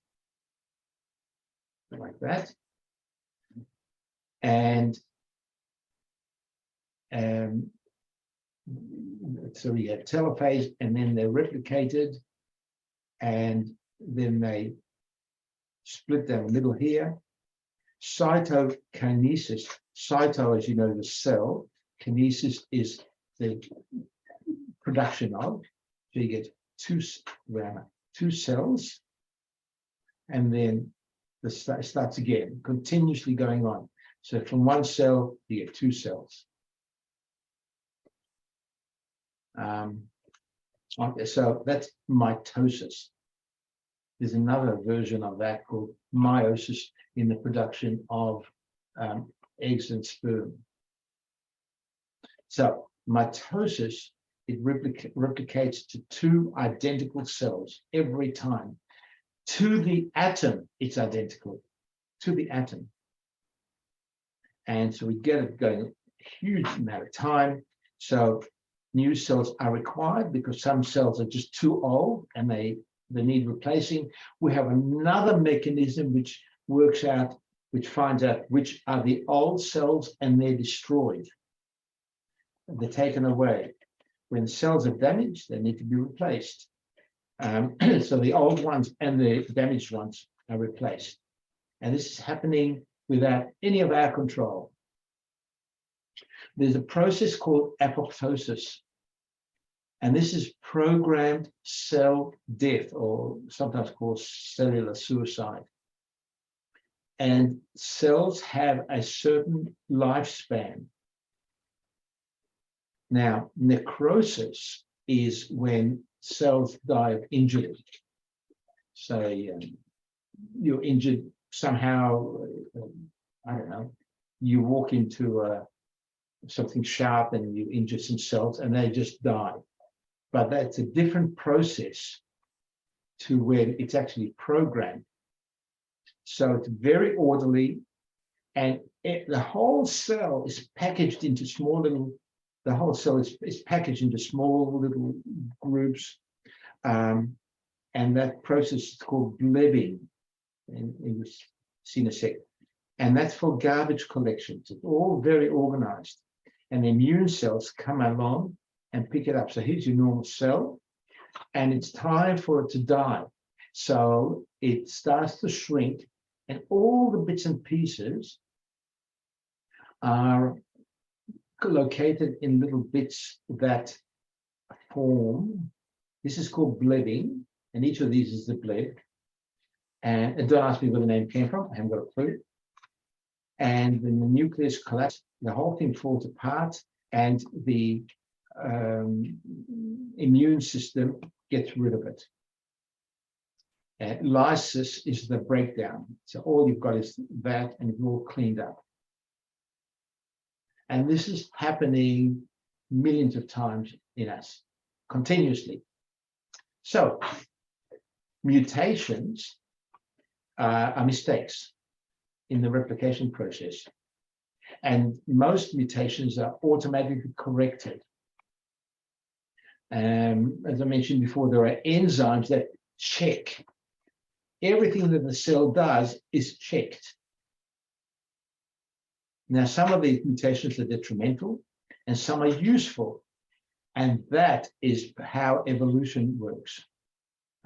like that, and so we have telophase, and then they're replicated, and then they split down the middle here. Cytokinesis. Cyto, as you know, the cell. Kinesis is the production of. So you get two cells, and then the starts again, continuously going on. So from one cell, you get two cells. Okay, so that's mitosis. There's another version of that called meiosis in the production of eggs and sperm. So mitosis, it replicates to two identical cells every time. To the atom, it's identical, to the atom. And so we get it going a huge amount of time. So new cells are required because some cells are just too old and they need replacing. We have another mechanism which works out, which finds out which are the old cells, and they're destroyed. They're taken away. When cells are damaged, they need to be replaced. So the old ones and the damaged ones are replaced. And this is happening without any of our control. There's a process called apoptosis. And this is programmed cell death, or sometimes called cellular suicide. And cells have a certain lifespan. Now, necrosis is when cells die of injury. Say you're injured somehow, I don't know, you walk into something sharp and you injure some cells and they just die. But that's a different process to when it's actually programmed. So it's very orderly, and the whole cell is packaged into small little, is packaged into small little groups. and that process is called blebbing, and it was seen a sec. And that's for garbage collection. It's all very organized. And immune cells come along and pick it up. So here's your normal cell, and it's time for it to die. So it starts to shrink, and all the bits and pieces are located in little bits that form. This is called blebbing, and each of these is the bleb. And don't ask me where the name came from, I haven't got a clue. And when the nucleus collapses, the whole thing falls apart, and the immune system gets rid of it. And lysis is the breakdown. So all you've got is that, and it's all cleaned up. And this is happening millions of times in us, continuously. So mutations are mistakes in the replication process. And most mutations are automatically corrected. As I mentioned before, there are enzymes that check. Everything that the cell does is checked. Now, some of these mutations are detrimental and some are useful. And that is how evolution works.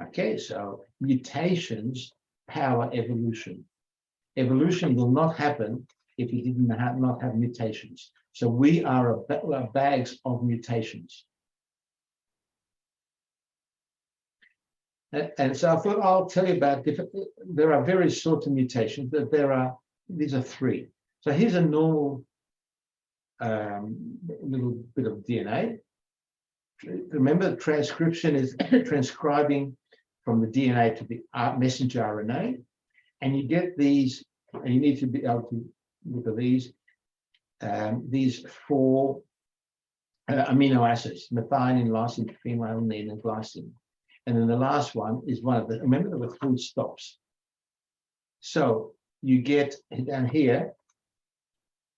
Okay, so mutations power evolution. Evolution will not happen if you did not have mutations. So we are bags of mutations. And so I thought I'll tell you about there are various sorts of mutations, but these are three. So here's a normal little bit of DNA. Remember, transcription is transcribing from the DNA to the messenger RNA. And you get these, and you need to be able to look at these four amino acids: methionine, lysine, phenylalanine, and glycine. And then the last one is one of the, remember there were 3 stops. So you get down here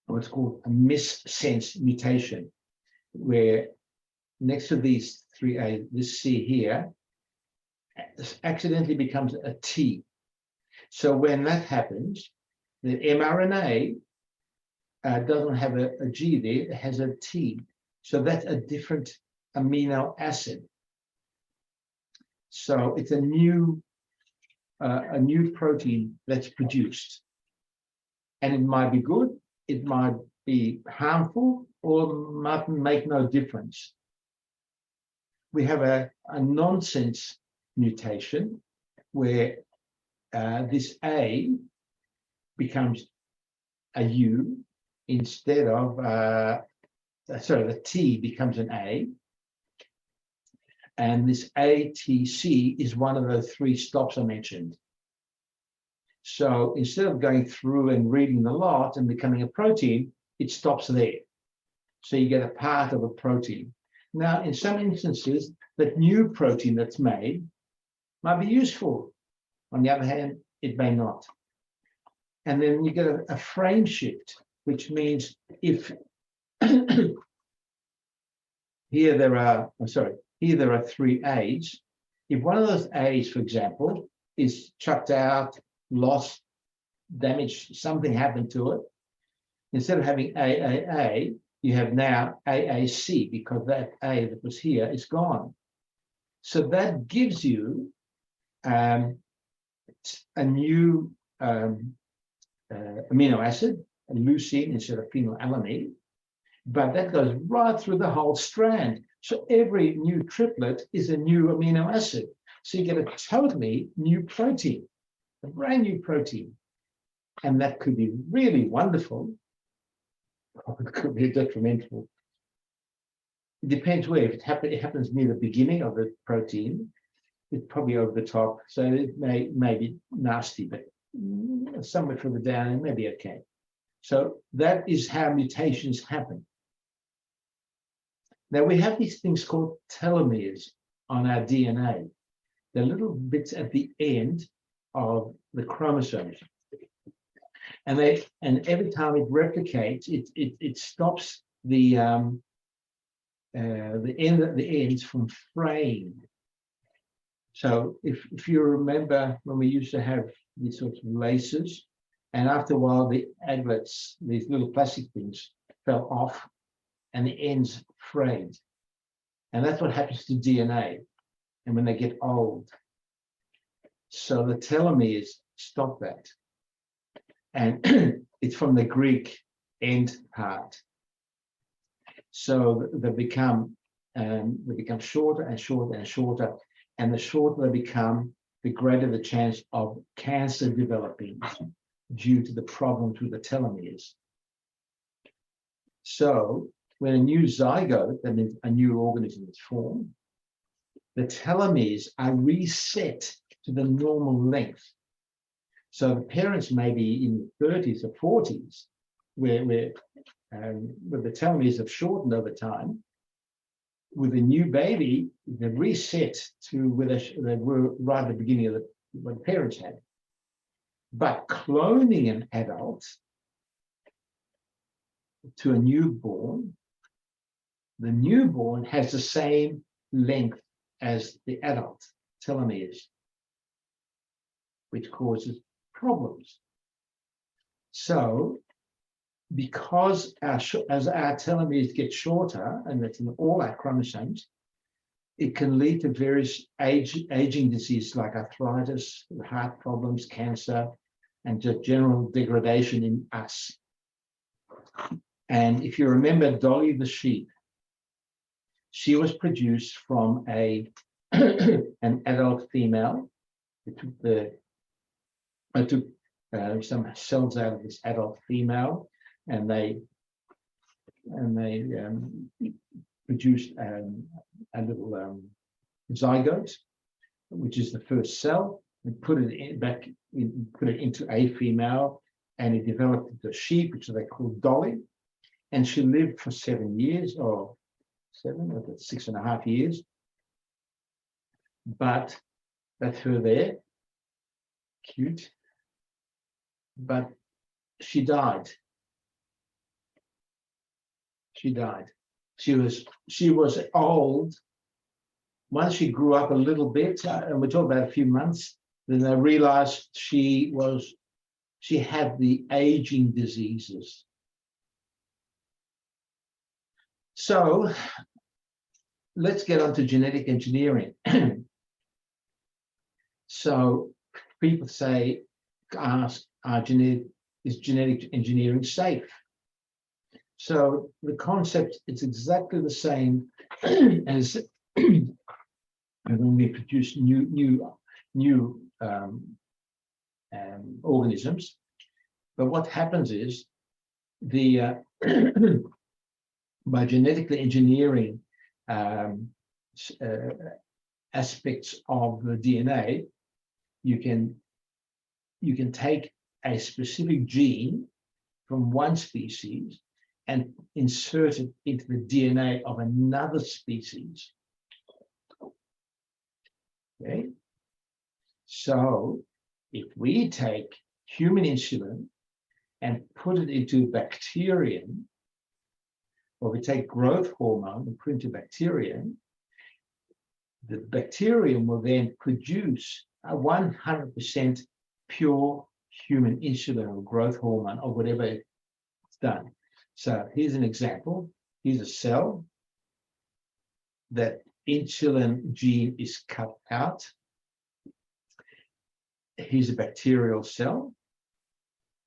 what's called a missense mutation, where next to these 3A, this C here, accidentally becomes a T. So when that happens, the mRNA doesn't have a G there, it has a T. So that's a different amino acid. So it's a new protein that's produced. And it might be good, it might be harmful, or might make no difference. We have a nonsense mutation where this A becomes a U instead of, the T becomes an A. And this ATC is one of the 3 stops I mentioned. So instead of going through and reading the lot and becoming a protein, it stops there. So you get a part of a protein. Now, in some instances, that new protein that's made might be useful. On the other hand, it may not. And then you get a frame shift, which means if here there are 3 A's. If one of those A's, for example, is chucked out, lost, damaged, something happened to it, instead of having AAA, you have now AAC, because that A that was here is gone. So that gives you a new amino acid, a leucine instead of phenylalanine, but that goes right through the whole strand. So every new triplet is a new amino acid. So you get a totally new protein, a brand new protein. And that could be really wonderful, or it could be detrimental. It depends where. If it happens near the beginning of the protein, it's probably over the top. So it may be nasty, but somewhere further down, it may be okay. So that is how mutations happen. Now, we have these things called telomeres on our DNA. They're little bits at the end of the chromosomes. And every time it replicates, it stops the ends from fraying. So if you remember when we used to have these sorts of laces, and after a while the aglets, these little plastic things, fell off and the ends frayed. And that's what happens to DNA. And when they get old, so the telomeres stop that. And it's from the Greek end part. So they become shorter and shorter and shorter. And the shorter they become, the greater the chance of cancer developing due to the problems with the telomeres. So when a new zygote, that means a new organism is formed, the telomeres are reset to the normal length. So the parents may be in the 30s or 40s, where the telomeres have shortened over time. With a new baby, they're reset to where they were right at the beginning of what the parents had. But cloning an adult to a newborn, the newborn has the same length as the adult telomeres, which causes problems. So, because as our telomeres get shorter, and that's in all our chromosomes, it can lead to various aging diseases like arthritis, heart problems, cancer, and just general degradation in us. And if you remember Dolly the sheep, she was produced from an adult female. I took some cells out of this adult female, and they produced a little zygote, which is the first cell, and put it into a female, and it developed into a sheep, which they called Dolly, and she lived for 7 years, or 6.5 years. But that's her there, cute. But she died. She died. She was old. Once she grew up a little bit, and we're talking about a few months, then they realized she had the aging diseases. So let's get on to genetic engineering. So people ask, is genetic engineering safe? So the concept is exactly the same as when we produce new organisms. But what happens is by genetically engineering aspects of the DNA, you can take a specific gene from one species and insert it into the DNA of another species. Okay. So if we take human insulin and put it into bacterium, or we take growth hormone and put it into bacterium, the bacterium will then produce a 100% pure human insulin or growth hormone or whatever it's done. So here's an example. Here's a cell. That insulin gene is cut out. Here's a bacterial cell.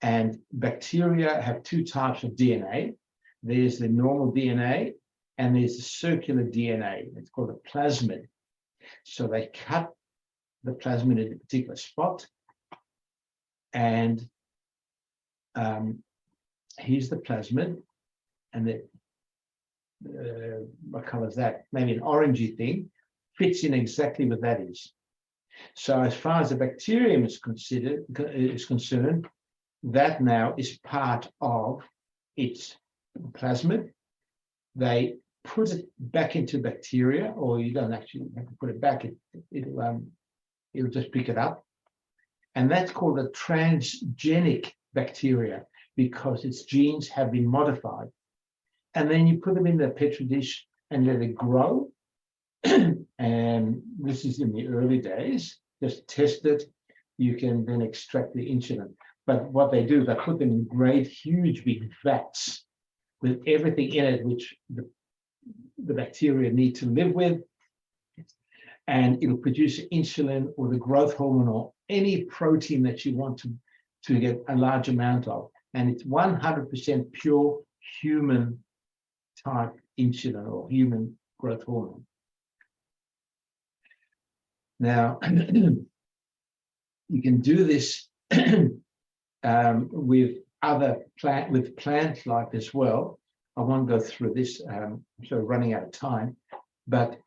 And bacteria have two types of DNA. There's the normal DNA and there's the circular DNA. It's called a plasmid. So they cut the plasmid in a particular spot. And here's the plasmid. And what color is that? Maybe an orangey thing. Fits in exactly what that is. So as far as the bacterium is concerned, that now is part of its plasmid. They put it back into bacteria, or you don't actually have to put it back. It'll just pick it up, and that's called a transgenic bacteria because its genes have been modified. And then you put them in the petri dish and let it grow, and And this is in the early days. Just test it. You can then extract the insulin. But what they do, they put them in great, huge, big vats with everything in it, which the bacteria need to live with. And it'll produce insulin or the growth hormone or any protein that you want to get a large amount of. And it's 100% pure human type insulin or human growth hormone. Now, you can do this with plant life as well. I won't go through this, I'm sort of running out of time, but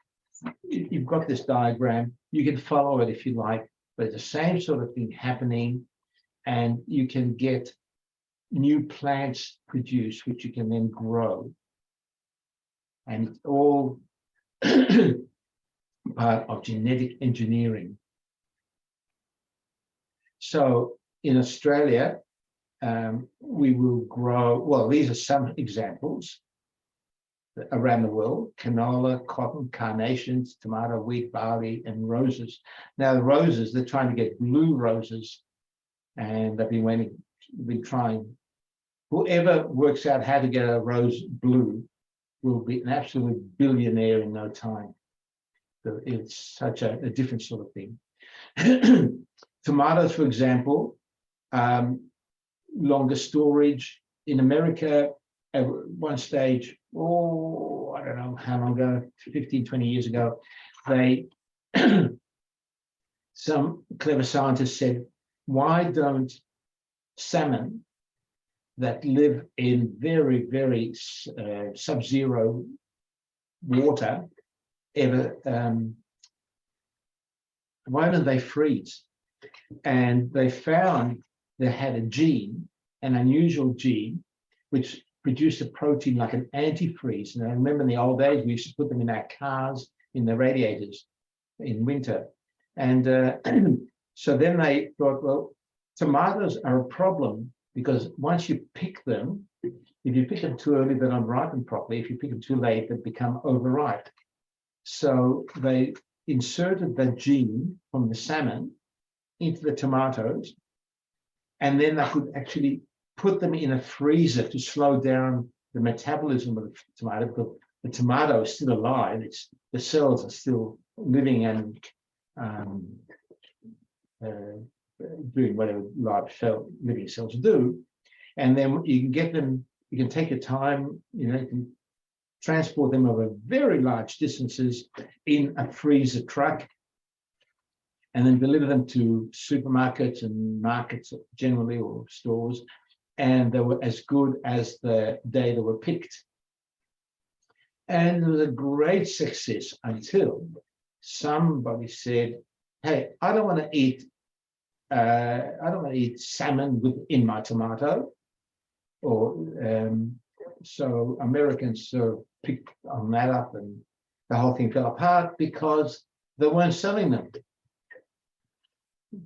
you've got this diagram. You can follow it if you like, but it's the same sort of thing happening, and you can get new plants produced, which you can then grow. And it's all part of genetic engineering. So in Australia, we will grow, well, these are some examples around the world: canola, cotton, carnations, tomato, wheat, barley, and roses. Now the roses, they're trying to get blue roses, and they've been trying. Whoever works out how to get a rose blue will be an absolute billionaire in no time. So it's such a different sort of thing. Tomatoes, for example, longer storage. In America, at one stage, I don't know how long ago, 15, 20 years ago, some clever scientists said, why don't salmon that live in very, very sub-zero water ever, why don't they freeze? And they found they had a gene, an unusual gene, which produced a protein like an antifreeze. And I remember in the old days, we used to put them in our cars, in the radiators in winter. And so then they thought, well, tomatoes are a problem because once you pick them, if you pick them too early, they don't ripen properly. If you pick them too late, they become overripe. So they inserted that gene from the salmon into the tomatoes, and then they could actually put them in a freezer to slow down the metabolism of the tomato, because the tomato is still alive. The cells are still living and doing whatever living cells do. And then you can get them, you can take your time, you can transport them over very large distances in a freezer truck, and then deliver them to supermarkets and markets generally, or stores, and they were as good as the day they were picked. And it was a great success until somebody said, hey, I don't want to eat salmon within my tomato. Or so Americans sort of picked on that up, and the whole thing fell apart because they weren't selling them.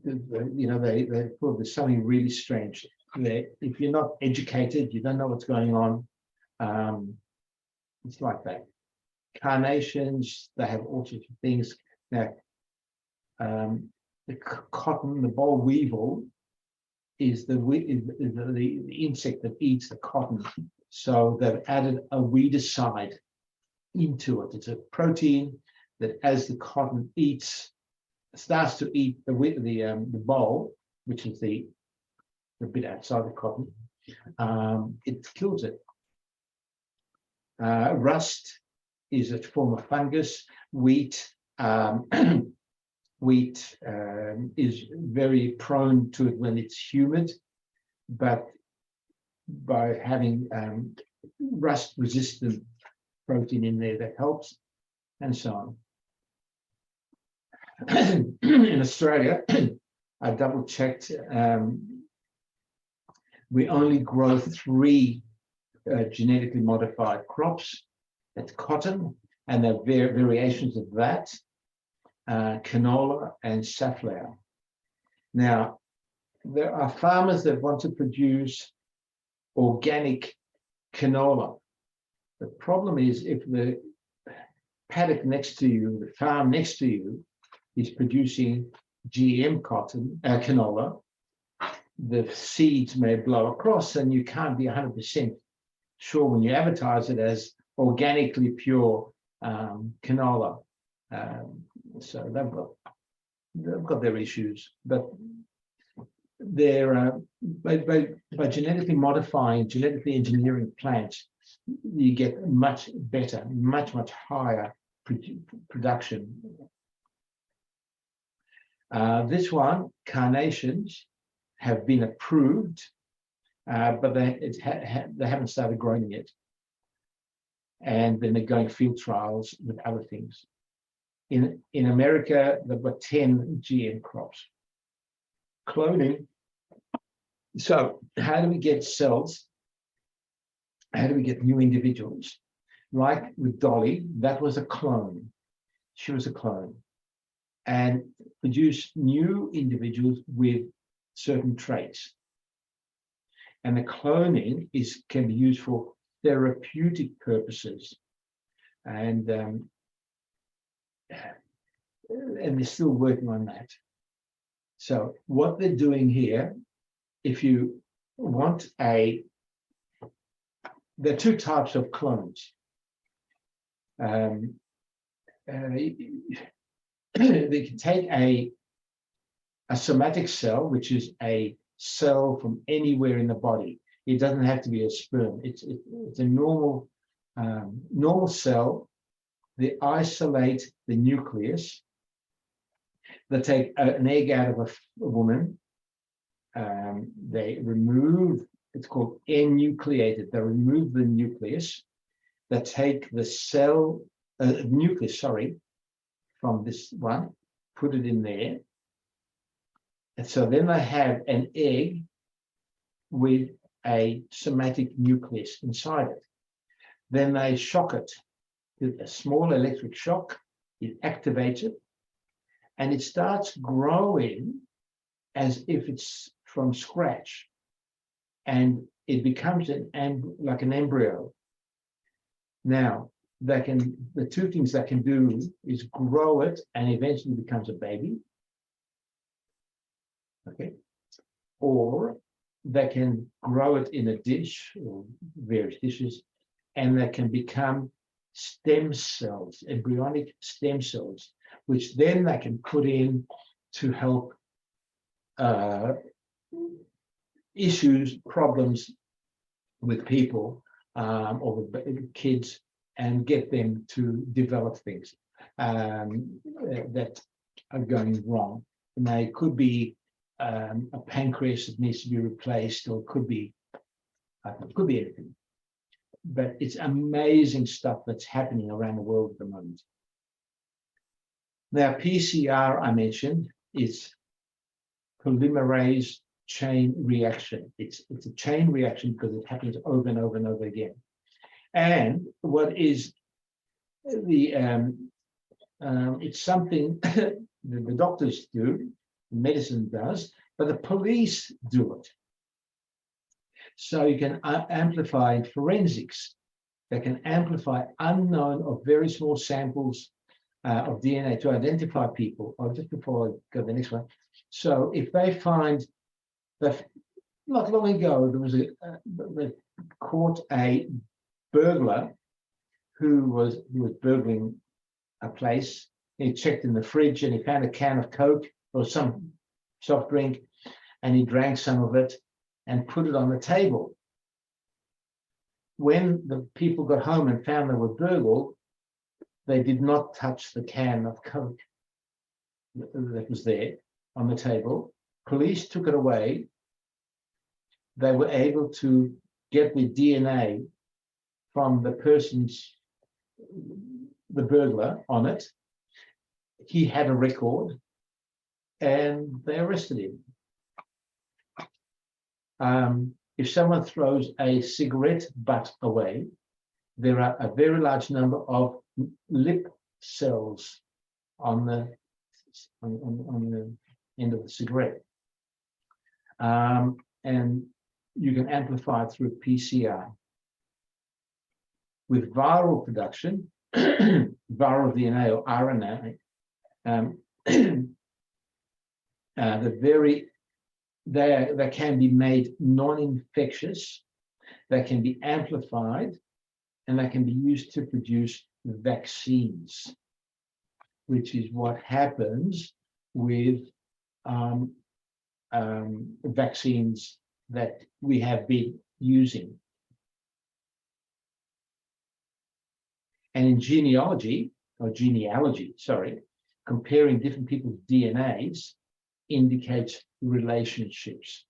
They thought there's something really strange. If you're not educated, you don't know what's going on. It's like that. Carnations, they have all sorts of things. Now, the cotton, the boll weevil, is the insect that eats the cotton. So they've added a weedicide into it. It's a protein that, as the cotton starts to eat the boll, which is the bit outside the cotton, it kills it. Rust is a form of fungus. Wheat is very prone to it when it's humid, but by having rust-resistant protein in there, that helps, and so on. In Australia, I double-checked, we only grow 3 genetically modified crops. That's cotton, and there are variations of that, canola and safflower. Now, there are farmers that want to produce organic canola. The problem is, if the paddock next to you, the farm next to you, is producing GM canola, the seeds may blow across, and you can't be 100% sure when you advertise it as organically pure canola. So they've got their issues, but they're by genetically modifying, genetically engineering plants, you get much better, much higher production. This one, carnations, have been approved, but they haven't started growing yet, and then they're going field trials with other things. In America, they've got 10 GM crops. Cloning. So how do we get cells? How do we get new individuals? Like with Dolly, that was a clone. She was a clone, and produced new individuals with certain traits. And the cloning can be used for therapeutic purposes, and they're still working on that. So what they're doing here, if you want there are two types of clones. They can take a somatic cell, which is a cell from anywhere in the body. It doesn't have to be a sperm. It's a normal cell. They isolate the nucleus. They take an egg out of a woman. They remove, it's called enucleated. They remove the nucleus. They take the nucleus, from this one, put it in there. And so then they have an egg with a somatic nucleus inside it. Then they shock it with a small electric shock. It activates it, and it starts growing as if it's from scratch, and it becomes like an embryo. Now, the two things they can do is grow it and eventually becomes a baby. Okay, or they can grow it in a dish or various dishes, and they can become stem cells, embryonic stem cells, which then they can put in to help problems with people or with kids, and get them to develop things that are going wrong. And they could be a pancreas that needs to be replaced, or it could be anything. But it's amazing stuff that's happening around the world at the moment. Now, PCR, I mentioned, is polymerase chain reaction. It's a chain reaction because it happens over and over and over again. And what is it's something the doctors do, medicine does, but the police do it. So you can amplify forensics. They can amplify unknown or very small samples of DNA to identify people. Or just before I go to the next one. So if they find that, not long ago, they caught a burglar who was burgling a place. He checked in the fridge and he found a can of Coke or some soft drink, and he drank some of it and put it on the table. When the people got home and found they were burgled, they did not touch the can of Coke that was there on the table. Police took it away. They were able to get the DNA from the burglar on it. He had a record, and they arrested him. If someone throws a cigarette butt away, there are a very large number of lip cells on the end of the cigarette, and you can amplify it through PCR. With viral production, viral DNA or RNA, they can be made non-infectious, they can be amplified, and they can be used to produce vaccines, which is what happens with vaccines that we have been using. And in genealogy, sorry, comparing different people's DNAs indicates relationships.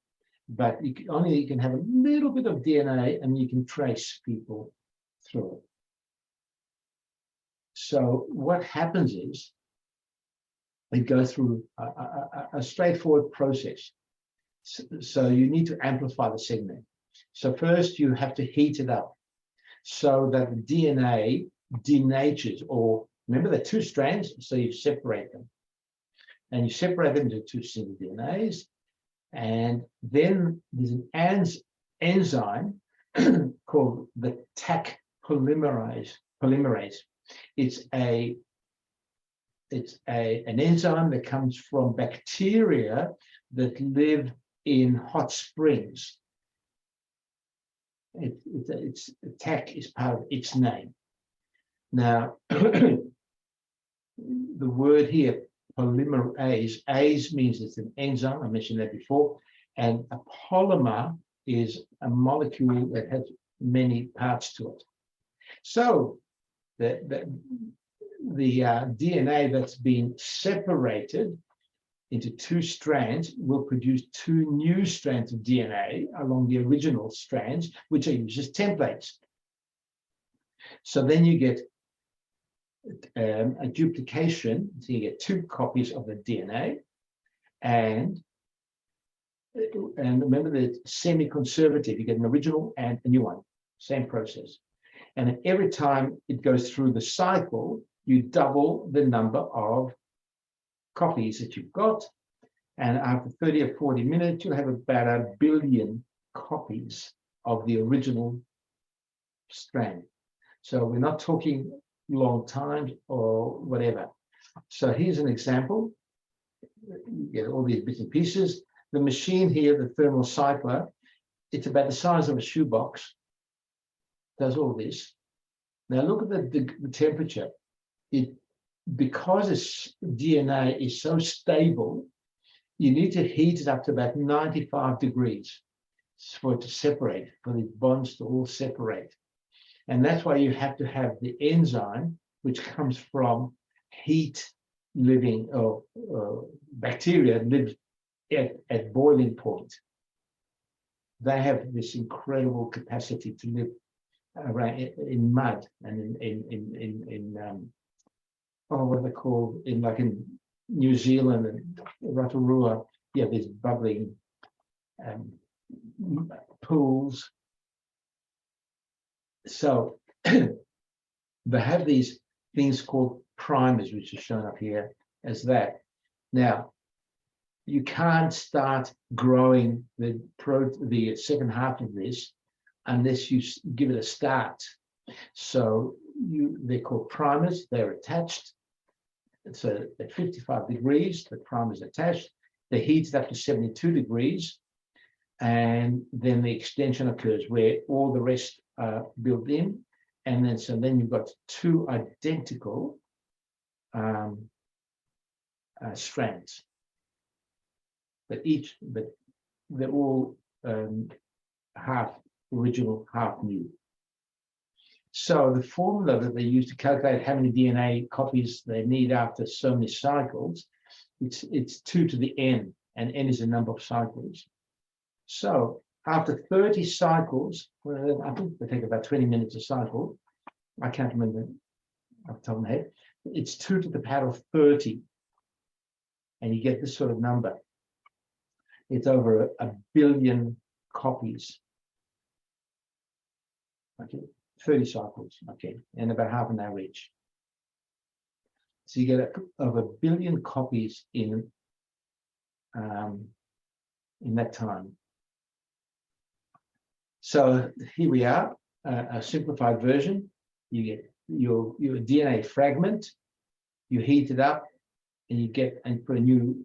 But you can have a little bit of DNA and you can trace people through it. So what happens is it goes through a straightforward process. So you need to amplify the segment. So first you have to heat it up so that the DNA denatures, or remember the two strands, so you separate them. And you separate them into two single DNAs. And then there's an enzyme called the Taq polymerase. It's an enzyme that comes from bacteria that live in hot springs. Taq is part of its name. Now, the word here, polymerase, ase means it's an enzyme, I mentioned that before, and a polymer is a molecule that has many parts to it. So the DNA that's been separated into two strands will produce two new strands of DNA along the original strands, which are used as templates. So then you get a duplication, so you get two copies of the DNA, and remember that it's semi-conservative. You get an original and a new one, same process. And every time it goes through the cycle, you double the number of copies that you've got. And after 30 or 40 minutes, you'll have about 1 billion copies of the original strand. So we're not talking long times or whatever. So here's an example. You get all these bits and pieces. The machine here, the thermal cycler, it's about the size of a shoebox. Does all this. Now look at the temperature. Because its DNA is so stable, you need to heat it up to about 95 degrees for it to separate, for the bonds to all separate. And that's why you have to have the enzyme, which comes from heat living, or bacteria live at boiling point. They have this incredible capacity to live around in mud and in what are they called, in New Zealand and Rotorua, yeah, these bubbling pools. So they have these things called primers, which are shown up here as that. Now, you can't start growing the second half of this unless you give it a start. So they're called primers. They're attached. So at 55 degrees, the primer is attached. They heat it up to 72 degrees, and then the extension occurs where all the rest are built in, and then you've got two identical strands, but they're all half original, half new. So the formula that they use to calculate how many DNA copies they need after so many cycles, it's 2 to the n, and n is the number of cycles. So after 30 cycles, well, I think they take about 20 minutes a cycle. I can't remember off the top of my head. It's 2 to the power of 30, and you get this sort of number. It's over 1 billion copies. Okay. 30 cycles, okay, and about half an hour each. So you get over 1 billion copies in that time. So here we are, a simplified version. You get your DNA fragment, you heat it up, and you get and put a new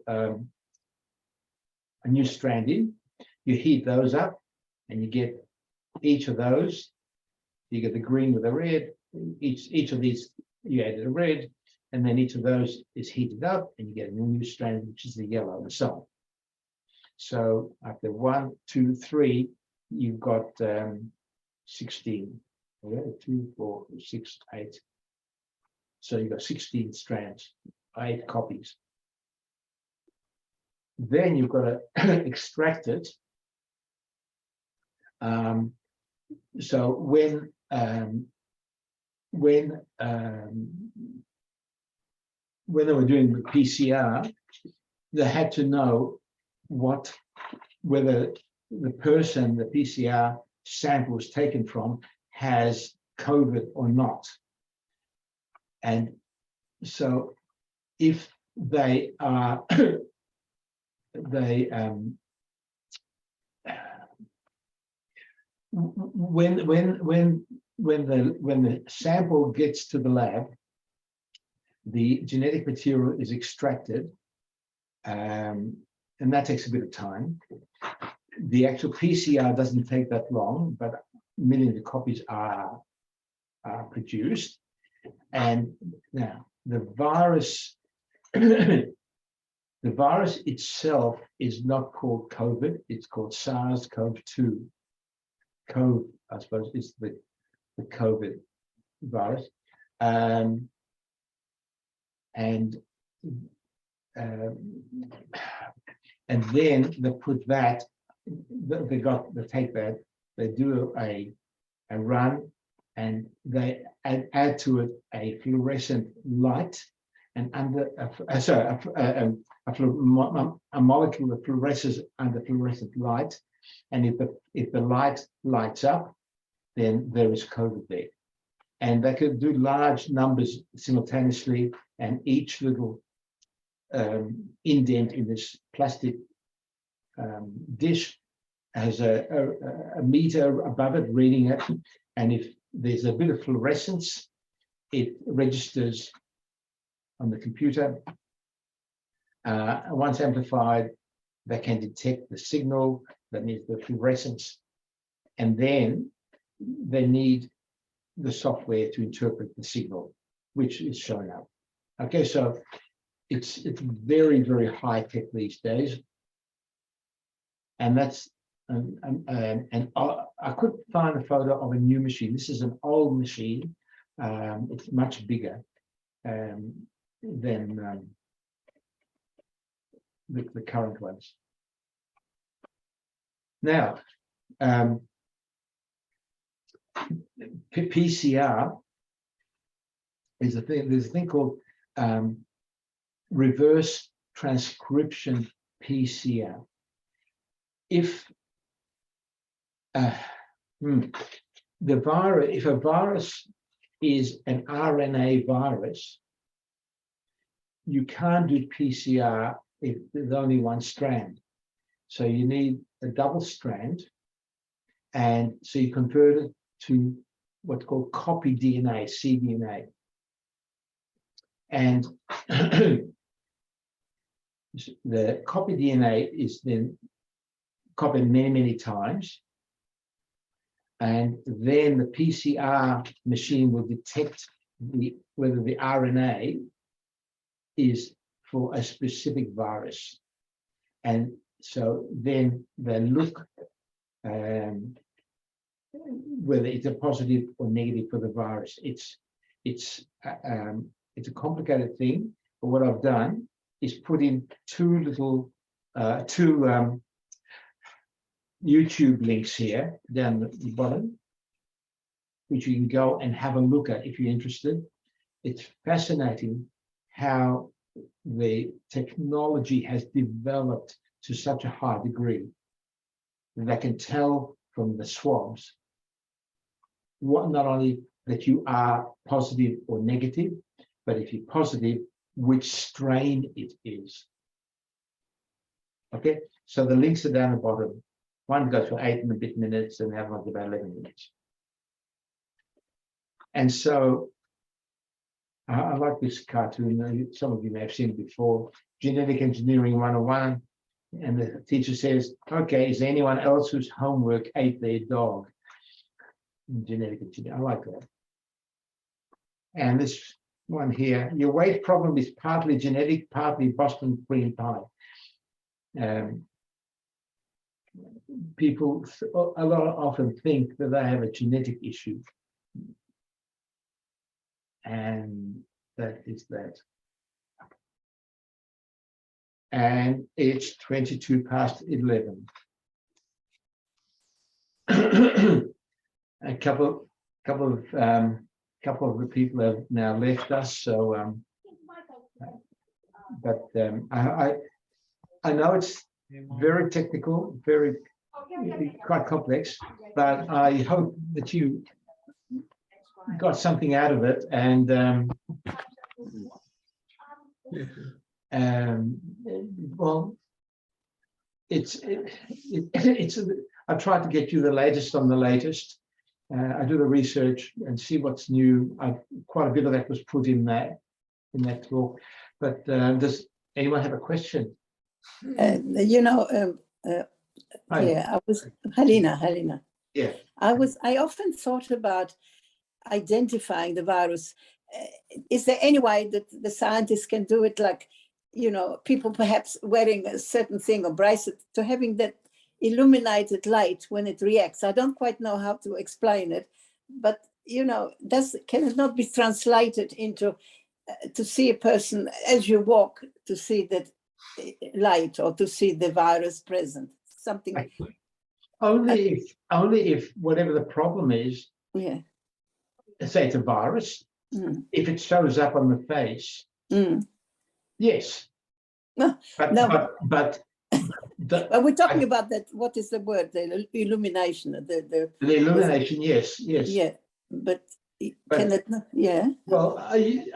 strand in. You heat those up, and you get each of those. You get the green with the red. Each of these you add a red, and then each of those is heated up, and you get a new strand, which is the yellow, and so on. So after 1, 2, 3, you've got 16. 2, 4, 6, 8. So you've got 16 strands, 8 copies. Then you've got to extract it. So when they were doing the PCR, they had to know whether the person the PCR sample was taken from has COVID or not. And so if they are when the sample gets to the lab, the genetic material is extracted, and that takes a bit of time. The actual PCR doesn't take that long, but millions of copies are produced. And now the virus, the virus itself is not called COVID, it's called SARS-CoV-2. CoV, I suppose, is the COVID virus. And then they put that, they take that, they do a run, and they add to it a fluorescent light, and under a molecule that fluoresces under fluorescent light, and if the light lights up, then there is COVID there. And they could do large numbers simultaneously, and each little indent in this plastic dish has a meter above it reading it, and if there's a bit of fluorescence, it registers on the computer. Once amplified, they can detect the signal, that needs the fluorescence, and then they need the software to interpret the signal, which is shown up. Okay, so it's very, very high tech these days, and that's I could find a photo of a new machine. This is an old machine. It's much bigger than the current ones. Now, PCR is a thing. There's a thing called reverse transcription PCR. If if a virus is an RNA virus, you can't do PCR if there's only one strand. So you need a double strand, and so you convert it to what's called copy DNA, cDNA. And the copy DNA is then copied many, many times. And then the PCR machine will detect whether the RNA is for a specific virus. And so then they look whether it's a positive or negative for the virus. It's a complicated thing, but what I've done is put in two YouTube links here down the bottom, which you can go and have a look at if you're interested. It's fascinating how the technology has developed to such a high degree that they can tell from the swabs not only that you are positive or negative, but if you're positive, which strain it is. Okay, so the links are down the bottom. One goes for 8 and a bit minutes, and the other one's about 11 minutes. And so I like this cartoon. Some of you may have seen it before. Genetic Engineering 101. And the teacher says, okay, is there anyone else whose homework ate their dog? Genetic engineering. I like that. And this one here, your weight problem is partly genetic, partly Boston cream pie. People often think that they have a genetic issue. And that is that. And it's 22 past 11. A couple of the people have now left us, so I know it's very technical, quite complex, but I hope that you got something out of it, and well, I tried to get you the latest on the latest. I do the research and see what's new. Quite a bit of that was put in that talk. But does anyone have a question? Yeah, I was Helena. Yeah. I often thought about identifying the virus. Is there any way that the scientists can do it, like, people perhaps wearing a certain thing or bracelet to having that illuminated light when it reacts? I don't quite know how to explain it, but can it not be translated into to see a person as you walk, to see that light or to see the virus present? Something. Only if whatever the problem is, say it's a virus, if it shows up on the face, yes. But we're talking about that. What is the word? The illumination. The illumination. Yes. Yeah, but can it not? Yeah. Well,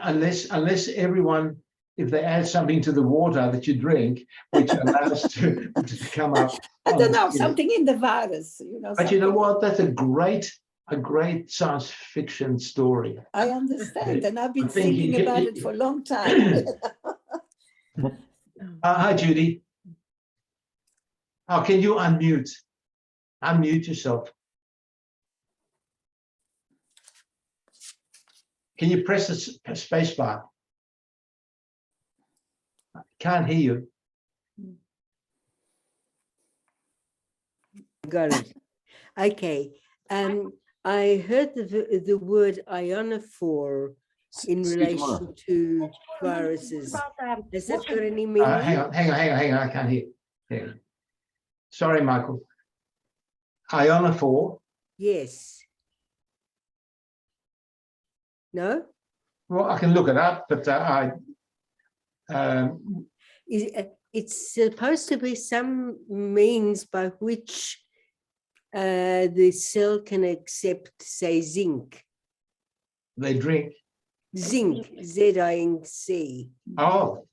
unless everyone, if they add something to the water that you drink, which allows to come up. I don't know, something in the virus, But you know what? That's a great science fiction story. I understand, and I've been thinking about it for a long time. Hi, Judy. Oh, can you unmute? Unmute yourself. Can you press the space bar? Can't hear you. Got it. Okay. I heard the word ionophore in relation to viruses. Has that got any meaning? Hang on. I can't hear. Hang on. Sorry, Michael. Ionophore? Yes. No? Well, I can look it up, but it's supposed to be some means by which the cell can accept, say, zinc. They drink. Zinc, Z-I-N-C. Oh.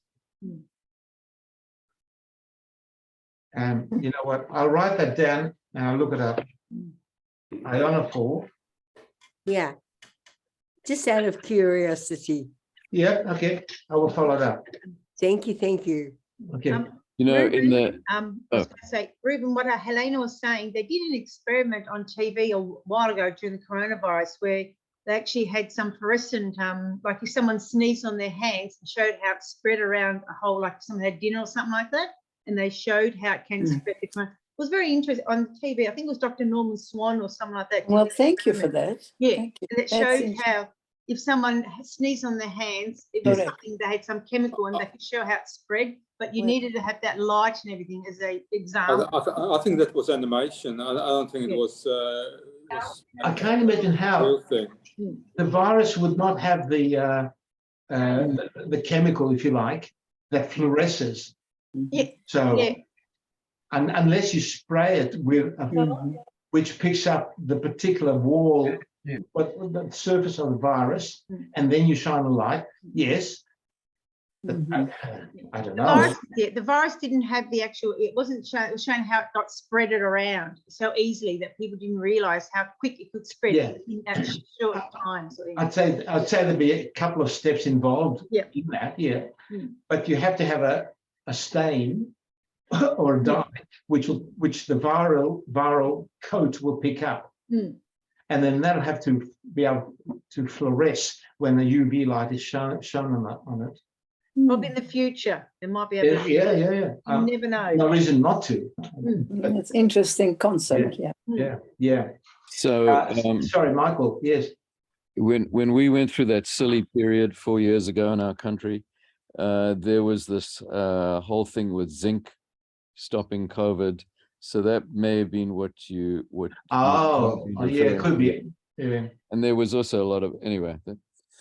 You know what? I'll write that down and I'll look it up. Ionophore. Yeah. Just out of curiosity. Yeah, okay. I will follow that. Thank you. Okay. Ruben, I was going to say, Ruben, what Helena was saying, they did an experiment on TV a while ago during the coronavirus where they actually had some fluorescent, like if someone sneezed on their hands, and showed how it spread around a whole, like someone had dinner or something like that, and they showed how it can spread the corona. It was very interesting on TV. I think it was Dr. Norman Swan or something like that. Well, thank you for that. Yeah, and it showed how if someone sneezed on their hands, it was something, they had some chemical and they could show how it spread, but you needed to have that light and everything as an example. I think that was animation. I don't think it was. I can't imagine how the virus would not have the chemical, if you like, that fluoresces. Yeah. So, unless you spray it with, which picks up the particular wall, but the surface of the virus, and then you shine a light. Yes. I don't The know. virus, the virus didn't have the actual, it wasn't showing, it was showing how it got spreaded around so easily that people didn't realize how quick it could spread in that short time. So, I'd say there'd be a couple of steps involved in that, but you have to have a stain or a dye which the viral coat will pick up. And then that'll have to be able to fluoresce when the UV light is shown on it. Probably in the future, there might be able to. Yeah. You never know. No reason not to. It's interesting concept. Yeah. So, sorry, Michael. Yes. when we went through that silly period 4 years ago in our country, there was this whole thing with zinc stopping COVID. So that may have been what you It could be. Yeah. And there was also a lot of, anyway,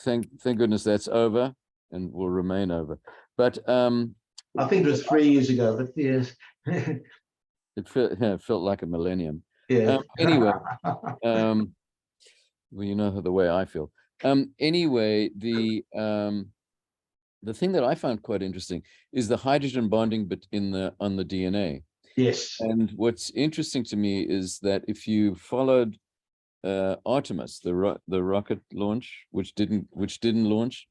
thank goodness that's over and will remain over. But I think it was 3 years ago, but yes. it felt like a millennium. Yeah. Anyway, well, you know the way I feel. Anyway, the thing that I found quite interesting is the hydrogen bonding on the DNA. Yes. And what's interesting to me is that if you followed Artemis, the rocket launch, which didn't launch,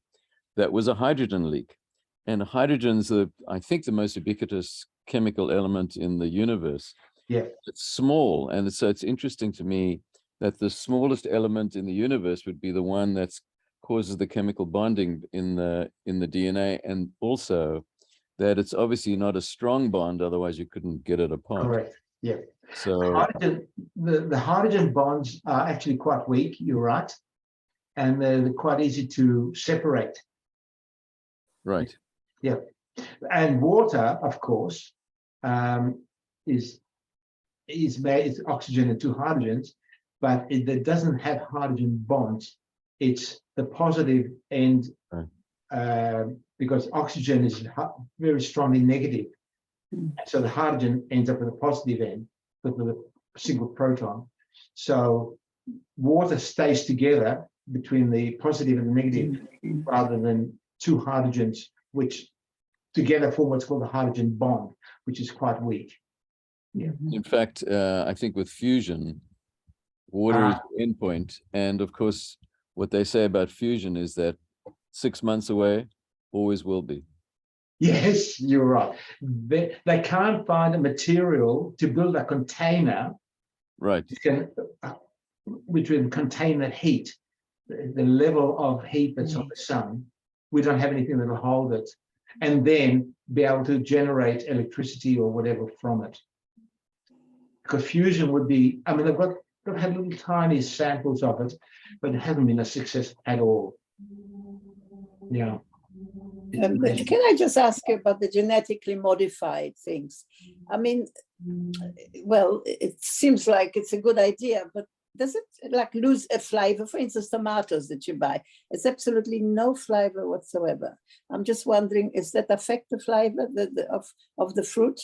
that was a hydrogen leak. And hydrogen's I think the most ubiquitous chemical element in the universe. Yeah. It's small, and so it's interesting to me that the smallest element in the universe would be the one that causes the chemical bonding in the DNA, and also that it's obviously not a strong bond, otherwise you couldn't get it apart. Correct. Yeah. So the hydrogen bonds are actually quite weak. You're right, and they're quite easy to separate. right. Yeah, and water, of course, is made. It's oxygen and two hydrogens, but it doesn't have hydrogen bonds. It's the positive end. Right. Because oxygen is very strongly negative. So the hydrogen ends up at the positive end with a single proton. So water stays together between the positive and the negative rather than two hydrogens, which together form what's called the hydrogen bond, which is quite weak. Yeah. In fact, I think with fusion, water is the endpoint. And of course, what they say about fusion is that 6 months away, always will be. Yes, you're right. They can't find a material to build a container, Right. which will contain that heat, the level of heat that's on the sun. We don't have anything that will hold it, and then be able to generate electricity or whatever from it. Because fusion would be, I mean, they've had little tiny samples of it, but it hasn't been a success at all. Yeah. Can I just ask you about the genetically modified things? I mean, well, it seems like it's a good idea, but does it like lose a flavor? For instance, tomatoes that you buy, it's absolutely no flavor whatsoever. I'm just wondering, does that affect the flavor of the fruit?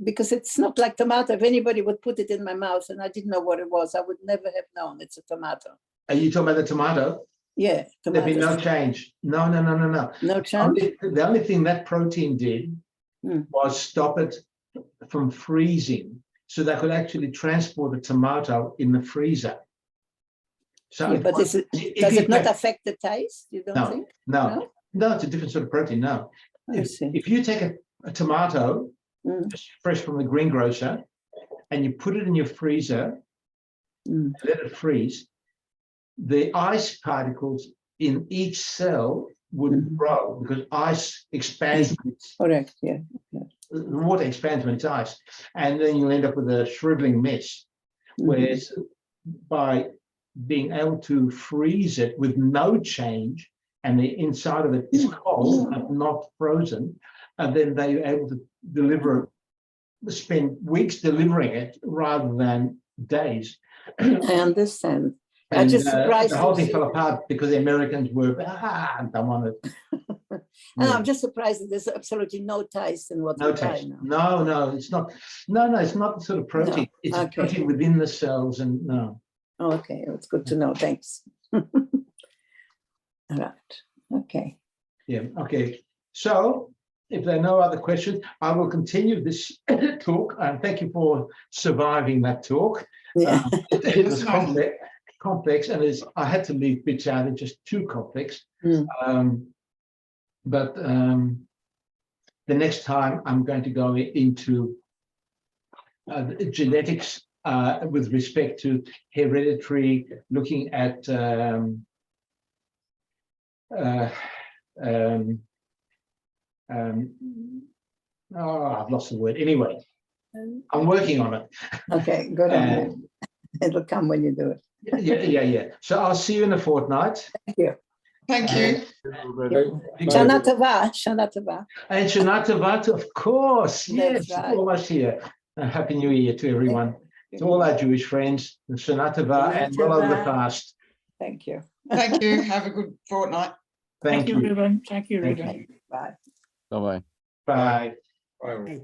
Because it's not like tomato. If anybody would put it in my mouth and I didn't know what it was, I would never have known it's a tomato. Are you talking about the tomato? Yeah, there'd be no change. No. No change. The only thing that protein did was stop it from freezing, so they could actually transport the tomato in the freezer. So, yeah, but does it not affect the taste? You don't think? No, it's a different sort of protein. No, if you take a tomato just fresh from the greengrocer and you put it in your freezer, let it freeze, the ice particles in each cell would grow because ice expands. Correct. Yeah. The water expands when it's ice, and then you'll end up with a shriveling mess. Whereas by being able to freeze it with no change, and the inside of it is cold but not frozen, and then they're able to spend weeks delivering it rather than days. I understand. And, I'm just surprised. The whole thing fell apart because the Americans were, don't want it. And I'm just surprised that there's absolutely no taste in what we buy now. No, it's not. No, it's not the sort of protein. It's a protein within the cells, and no. Oh, okay, it's good to know. Thanks. All right. Okay. Yeah. Okay. So if there are no other questions, I will continue this talk, and thank you for surviving that talk. Yeah. It was complex, and I had to leave bits out, it's just too complex. Mm. But the next time I'm going to go into genetics with respect to hereditary, looking at I've lost the word. Anyway, I'm working on it. Okay, good on you. It'll come when you do it. Yeah. So I'll see you in a fortnight. Thank you. Thank you. Shana Tova. Shana Tova. And Shana Tova, of course. That's Yes, right. almost here. Happy New Year to everyone, to all our Jewish friends. Shana Tova, and well over the Tova. fast. Thank you. Thank you. Have a good fortnight. Thank you. Ruben. Thank you, Thank Ruben. Bye. Bye-bye. Bye. Bye. Hey.